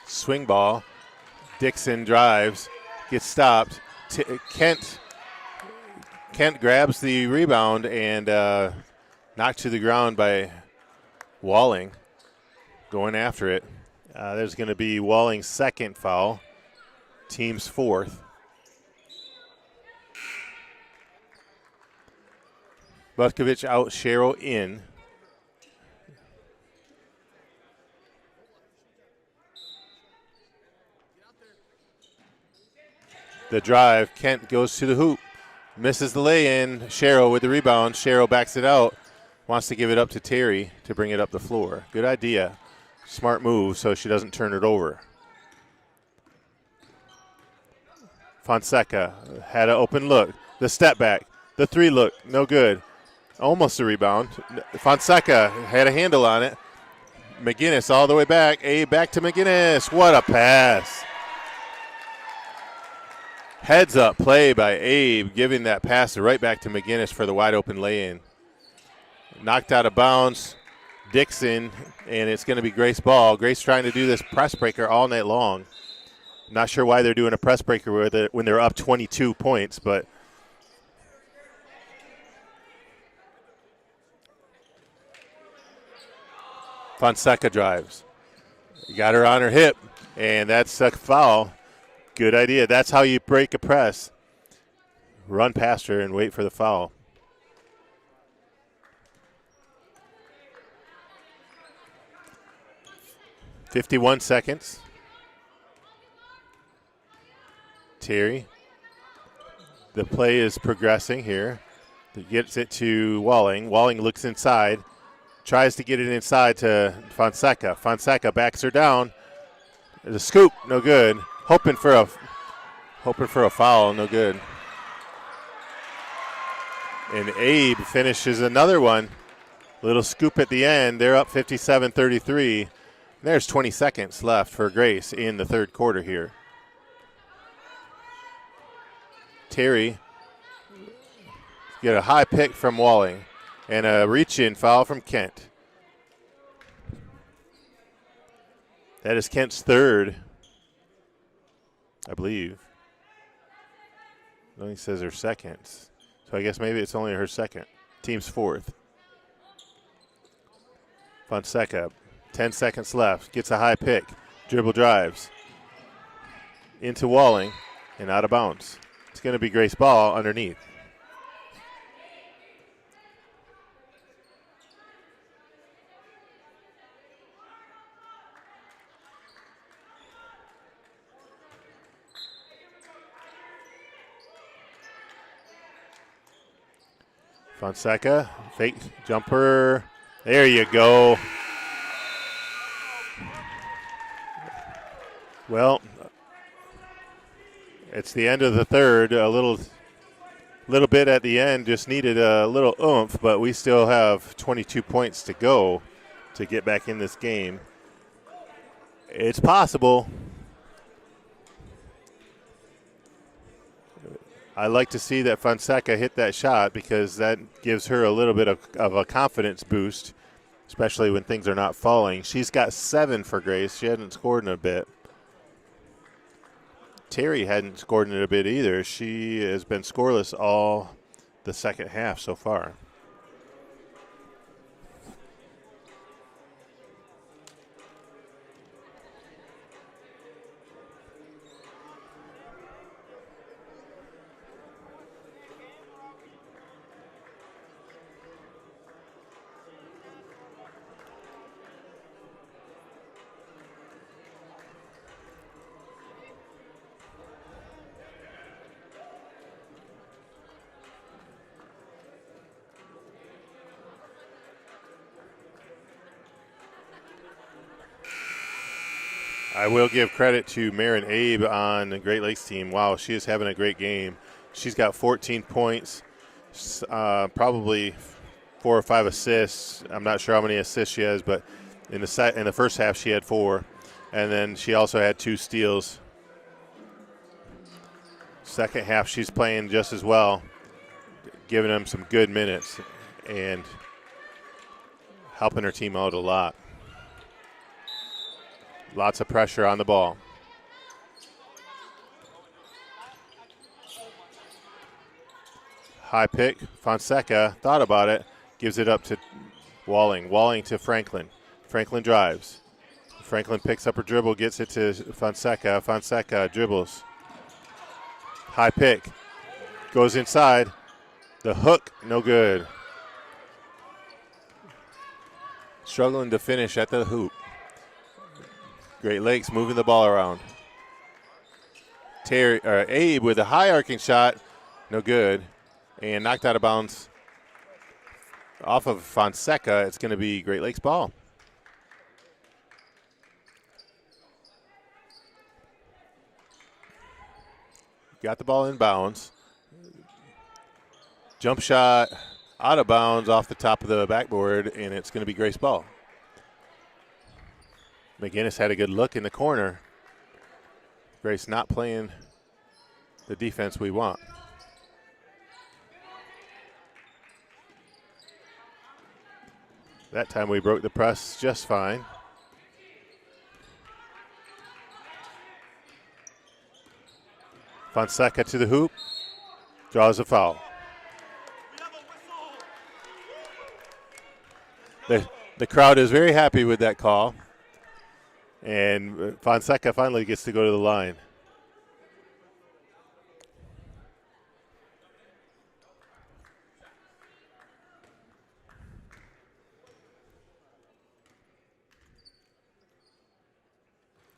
Speaker 1: Swing ball. Dixon drives. Gets stopped. Kent grabs the rebound and knocked to the ground by Walling. Going after it. There's going to be Walling's second foul. Team's fourth. Butkovich out, Sherrill in. The drive, Kent goes to the hoop. Misses the lay-in. Sherrill with the rebound. Sherrill backs it out. Wants to give it up to Terry to bring it up the floor. Good idea. Smart move so she doesn't turn it over. Fonseca had an open look. The step back. The three look. No good. Almost a rebound. Fonseca had a handle on it. McGinnis all the way back. Back to McGinnis. What a pass. Heads up play by Abe, giving that pass right back to McGinnis for the wide open lay-in. Knocked out of bounds. Dixon, and it's going to be Grace ball. Grace trying to do this press breaker all night long. Not sure why they're doing a press breaker with it when they're up 22 points, but Fonseca drives. Got her on her hip, and that's a foul. Good idea. That's how you break a press. Run past her and wait for the foul. .51 seconds. Terry. The play is progressing here. He gets it to Walling. Walling looks inside. Tries to get it inside to Fonseca. Fonseca backs her down. There's a scoop, no good. Hoping for a foul, no good. And Abe finishes another one. Little scoop at the end. They're up 57-33. There's 20 seconds left for Grace in the third quarter here. Terry get a high pick from Walling and a reach-in foul from Kent. That is Kent's third, I believe. No, he says her second. So I guess maybe it's only her second. Team's fourth. Fonseca, 10 seconds left. Gets a high pick. Dribble drives. Into Walling and out of bounds. It's going to be Grace ball underneath. Fonseca, fake jumper. There you go. Well, it's the end of the third. A little bit at the end. Just needed a little oomph, but we still have 22 points to go to get back in this game. It's possible. I like to see that Fonseca hit that shot because that gives her a little bit of a confidence boost, especially when things are not falling. She's got 7 for Grace. She hadn't scored in a bit. Terry hadn't scored in a bit either. She has been scoreless all the second half so far. I will give credit to Marin Abe on the Great Lakes team. Wow, she is having a great game. She's got 14 points, probably 4 or 5 assists. I'm not sure how many assists she has, but in the first half she had 4, and then she also had 2 steals. Second half she's playing just as well, giving them some good minutes and helping her team out a lot. Lots of pressure on the ball. High pick. Fonseca thought about it, gives it up to Walling. Walling to Franklin. Franklin drives. Franklin picks up her dribble, gets it to Fonseca. Fonseca dribbles. High pick. Goes inside. The hook, no good. Struggling to finish at the hoop. Great Lakes moving the ball around. Abe with a high arcing shot, no good. And knocked out of bounds off of Fonseca. It's going to be Great Lakes ball. Got the ball in bounds. Jump shot out of bounds off the top of the backboard, and it's going to be Grace ball. McGinnis had a good look in the corner. Grace not playing the defense we want. That time we broke the press just fine. Fonseca to the hoop. Draws a foul. The crowd is very happy with that call. And Fonseca finally gets to go to the line.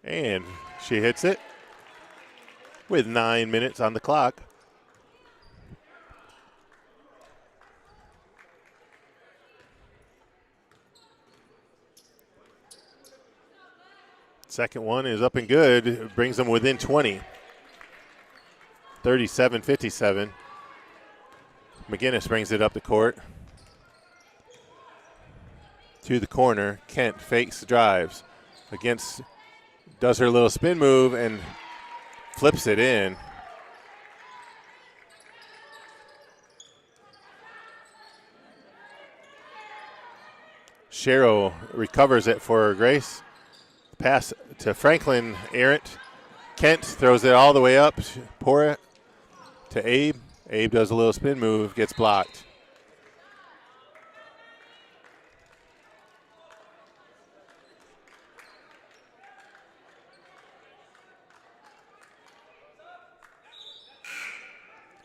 Speaker 1: And she hits it with 9 minutes on the clock. Second one is up and good. It brings them within 20. 37-57. McGinnis brings it up the court. To the corner. Kent fakes, drives. Does her little spin move and flips it in. Sherrill recovers it for Grace. Pass to Franklin, errant. Kent throws it all the way up. Pour it to Abe. Abe does a little spin move, gets blocked.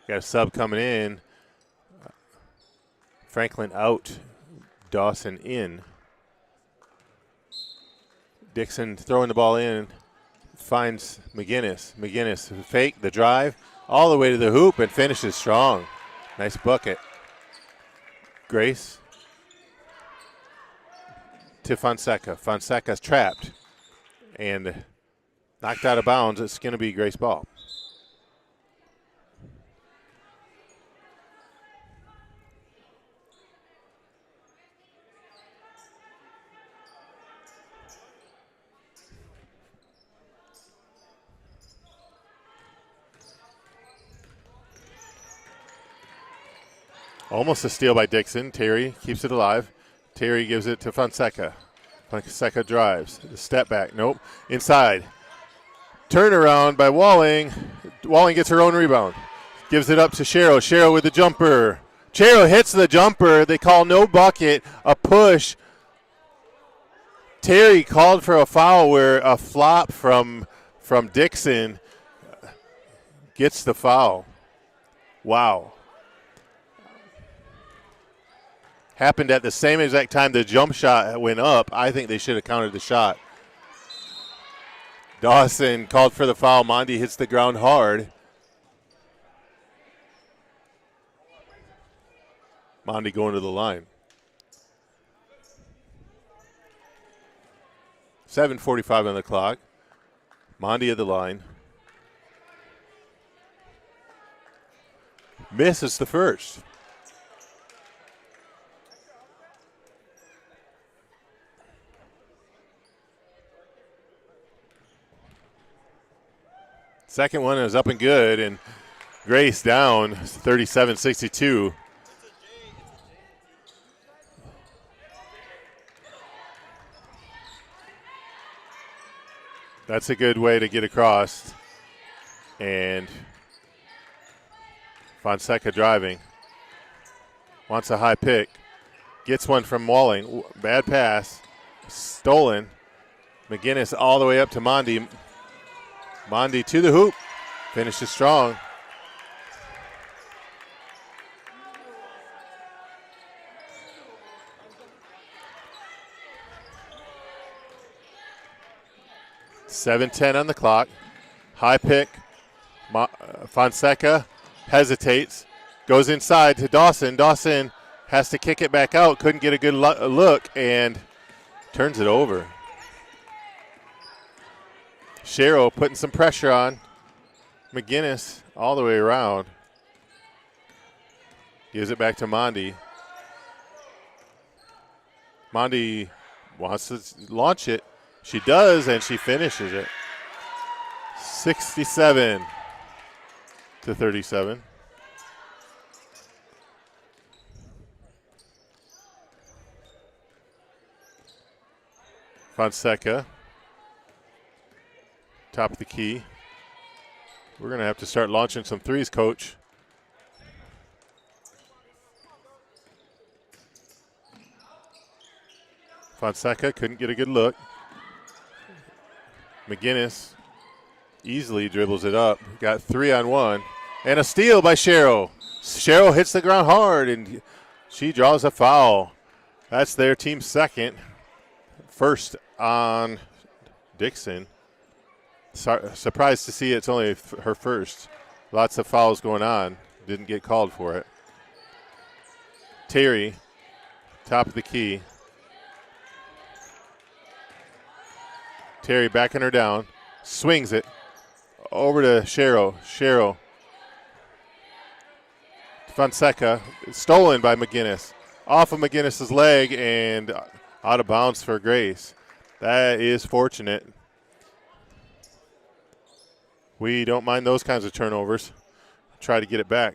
Speaker 1: Got a sub coming in. Franklin out, Dawson in. Dixon throwing the ball in, finds McGinnis. McGinnis fake the drive all the way to the hoop and finishes strong. Nice bucket. Grace to Fonseca. Fonseca's trapped and knocked out of bounds. It's going to be Grace ball. Almost a steal by Dixon. Terry keeps it alive. Terry gives it to Fonseca. Fonseca drives. Step back. Nope. Inside. Turnaround by Walling. Walling gets her own rebound. Gives it up to Sherrill. Sherrill with the jumper. Sherrill hits the jumper. They call no bucket. A push. Terry called for a foul where a flop from Dixon gets the foul. Wow. Happened at the same exact time the jump shot went up. I think they should have counted the shot. Dawson called for the foul. Mondi hits the ground hard. Mondi going to the line. 7:45 on the clock. Mondi at the line. Misses the first. Second one is up and good, and Grace down 37-62. That's a good way to get across. And Fonseca driving. Wants a high pick. Gets one from Walling. Bad pass. Stolen. McGinnis all the way up to Mondi. Mondi to the hoop. Finishes strong. .7:10 on the clock. High pick. Fonseca hesitates. Goes inside to Dawson. Dawson has to kick it back out. Couldn't get a good look and turns it over. Sherrill putting some pressure on. McGinnis all the way around. Gives it back to Mondi. Mondi wants to launch it. She does, and she finishes it. 67-37. Fonseca. Top of the key. We're going to have to start launching some threes, Coach. Fonseca couldn't get a good look. McGinnis easily dribbles it up. Got 3-on-1. And a steal by Sherrill. Sherrill hits the ground hard, and she draws a foul. That's their team's second. First on Dixon. Surprised to see it's only her first. Lots of fouls going on. Didn't get called for it. Terry, top of the key. Terry backing her down. Swings it over to Sherrill. Sherrill. Fonseca. Stolen by McGinnis. Off of McGinnis's leg and out of bounds for Grace. That is fortunate. We don't mind those kinds of turnovers. Try to get it back.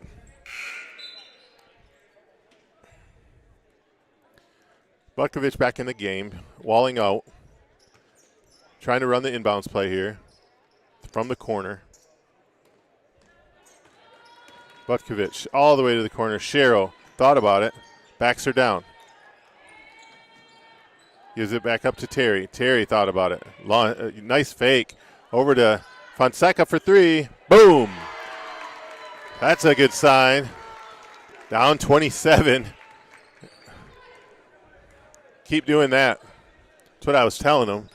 Speaker 1: Butkovich back in the game. Walling out. Trying to run the inbounds play here from the corner. Butkovich all the way to the corner. Sherrill thought about it. Backs her down. Gives it back up to Terry. Terry thought about it. Nice fake. Over to Fonseca for three. Boom. That's a good sign. Down 27. Keep doing that. That's what I was telling them.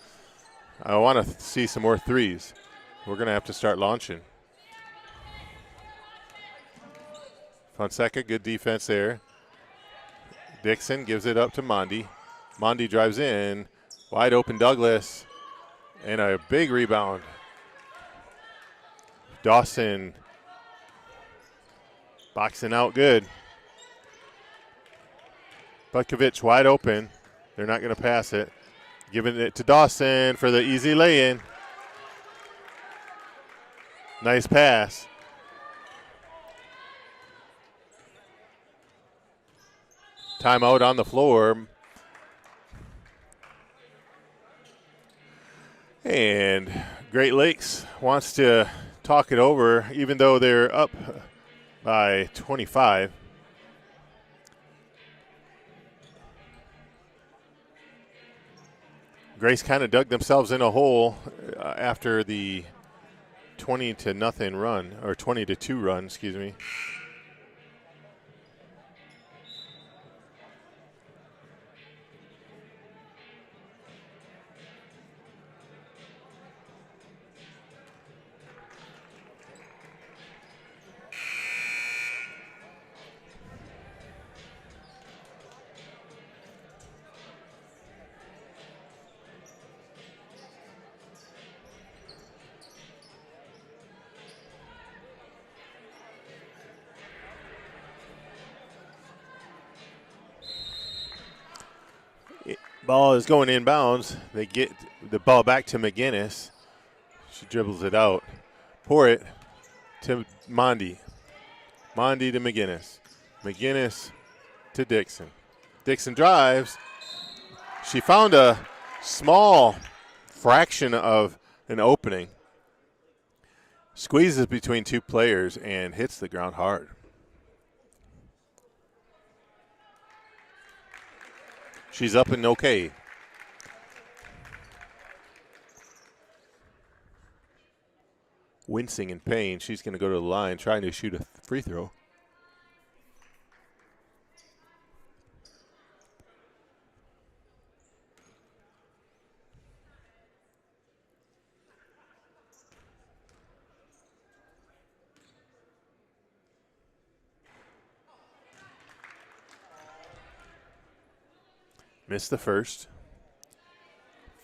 Speaker 1: I want to see some more threes. We're going to have to start launching. Fonseca, good defense there. Dixon gives it up to Mondi. Mondi drives in. Wide open Douglas. And a big rebound. Dawson boxing out good. Butkovich wide open. They're not going to pass it. Giving it to Dawson for the easy lay-in. Nice pass. Timeout on the floor. And Great Lakes wants to talk it over, even though they're up by 25. Grace kind of dug themselves in a hole after the 20-0 run, or 20-2 run, excuse me. Ball is going inbounds. They get the ball back to McGinnis. She dribbles it out. Pour it to Mondi. Mondi to McGinnis. McGinnis to Dixon. Dixon drives. She found a small fraction of an opening. Squeezes between two players and hits the ground hard. She's up and okay. Wincing in pain. She's going to go to the line trying to shoot a free throw. Missed the first.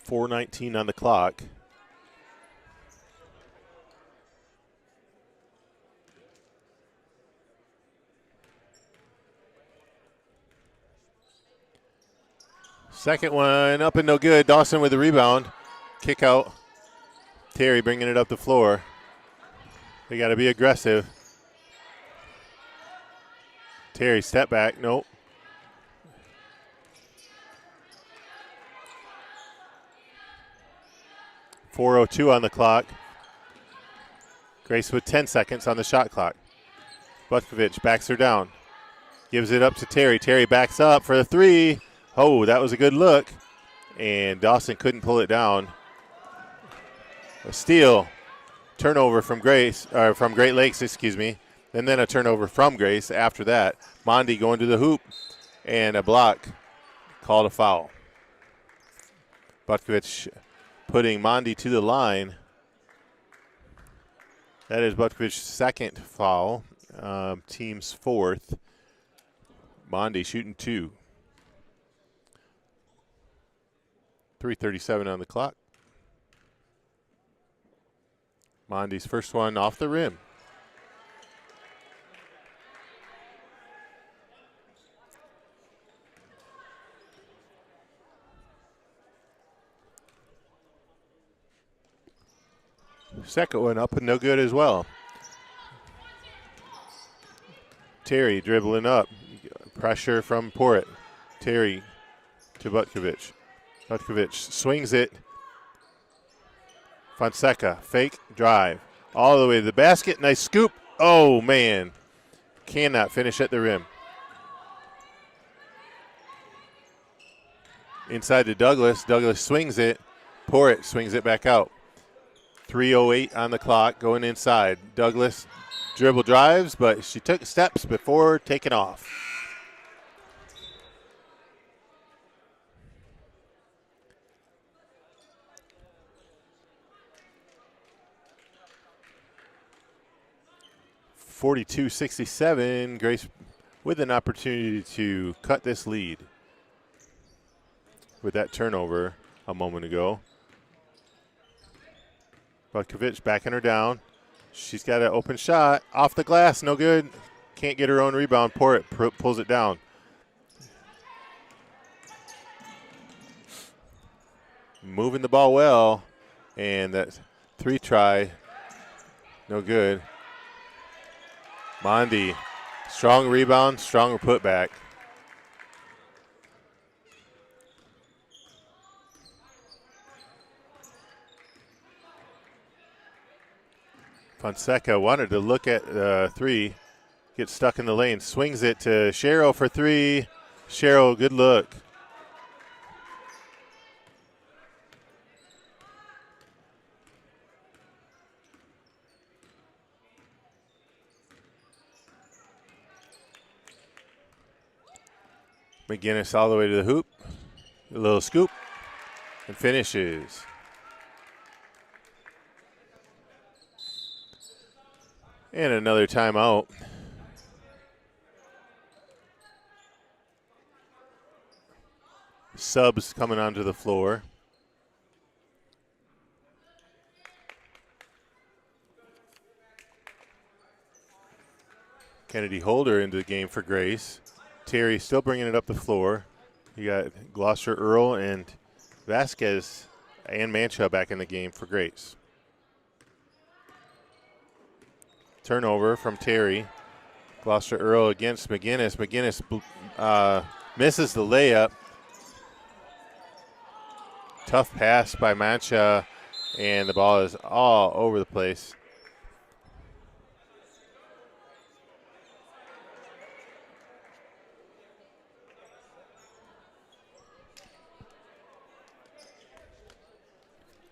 Speaker 1: 4:19 on the clock. Second one up and no good. Dawson with the rebound. Kick out. Terry bringing it up the floor. They got to be aggressive. Terry step back. Nope. .402 on the clock. Grace with 10 seconds on the shot clock. Butkovich backs her down. Gives it up to Terry. Terry backs up for the three. Oh, that was a good look. And Dawson couldn't pull it down. A steal. Turnover from Grace, or from Great Lakes, excuse me. And then a turnover from Grace after that. Mondi going to the hoop. And a block. Called a foul. Butkovich putting Mondi to the line. That is Butkovich's second foul. Team's fourth. Mondi shooting two. 3:37 on the clock. Mondi's first one off the rim. Second one up and no good as well. Terry dribbling up. Pressure from Porritt. Terry to Butkovich. Butkovich swings it. Fonseca, fake, drive. All the way to the basket. Nice scoop. Oh, man. Cannot finish at the rim. Inside to Douglas. Douglas swings it. Porritt swings it back out. 3:08 on the clock, going inside. Douglas dribble drives, but she took steps before taking off. .42-67. Grace with an opportunity to cut this lead with that turnover a moment ago. Butkovich backing her down. She's got an open shot. Off the glass, no good. Can't get her own rebound. Porritt pulls it down. Moving the ball well. And that three try, no good. Mondi, strong rebound, stronger putback. Fonseca wanted to look at three, gets stuck in the lane, swings it to Sherrill for three. Sherrill, good look. McGinnis all the way to the hoop. A little scoop and finishes. And another timeout. Subs coming onto the floor. Kennedy Holder into the game for Grace. Terry still bringing it up the floor. You got Gloucester Earl and Vasquez and Mancha back in the game for Grace. Turnover from Terry. Gloucester Earl against McGinnis. McGinnis misses the layup. Tough pass by Mancha, and the ball is all over the place.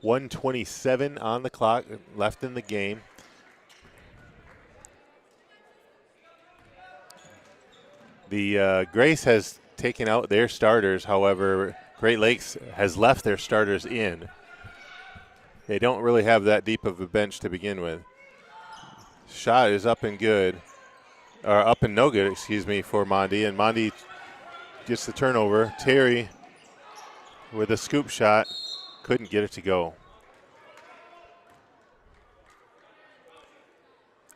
Speaker 1: .127 on the clock left in the game. The Grace has taken out their starters. However, Great Lakes has left their starters in. They don't really have that deep of a bench to begin with. Shot is up and good, or up and no good, excuse me, for Mondi. And Mondi gets the turnover. Terry with a scoop shot. Couldn't get it to go.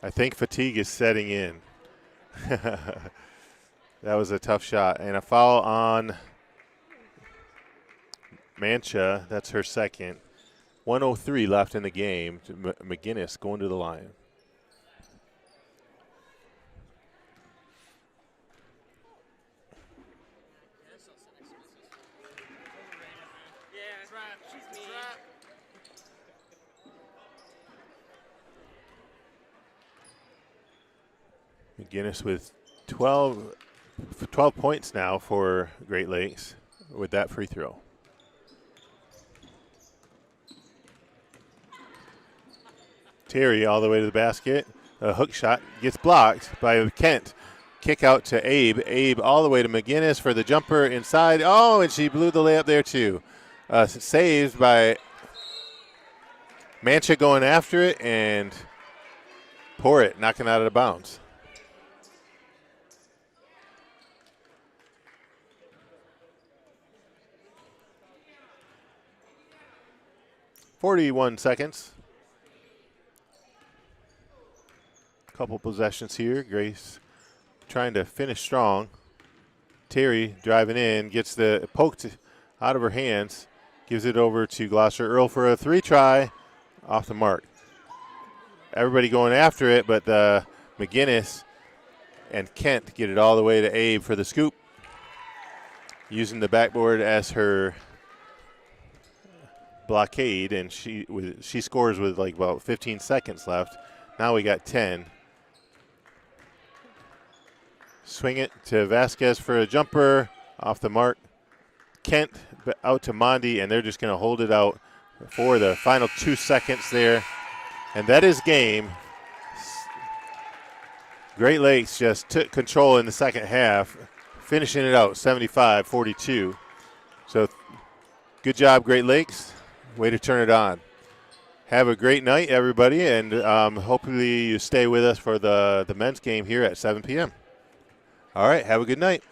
Speaker 1: I think fatigue is setting in. That was a tough shot. And a foul on Mancha. That's her second. 1:03 left in the game. McGinnis going to the line. McGinnis with 12 points now for Great Lakes with that free throw. Terry all the way to the basket. A hook shot gets blocked by Kent. Kick out to Abe. Abe all the way to McGinnis for the jumper inside. Oh, and she blew the layup there too. Saved by Mancha going after it and pour it, knocking it out of bounds. .41 seconds. Couple possessions here. Grace trying to finish strong. Terry driving in, gets the poked out of her hands, gives it over to Gloucester Earl for a three try, off the mark. Everybody going after it, but McGinnis and Kent get it all the way to Abe for the scoop, using the backboard as her blockade, and she scores with like about 15 seconds left. Now we got 10. Swing it to Vasquez for a jumper, off the mark. Kent out to Mondi, and they're just going to hold it out for the final 2 seconds there. And that is game. Great Lakes just took control in the second half, finishing it out 75-42. So good job, Great Lakes. Way to turn it on. Have a great night, everybody, and hopefully you stay with us for the men's game here at 7 p.m. All right, have a good night.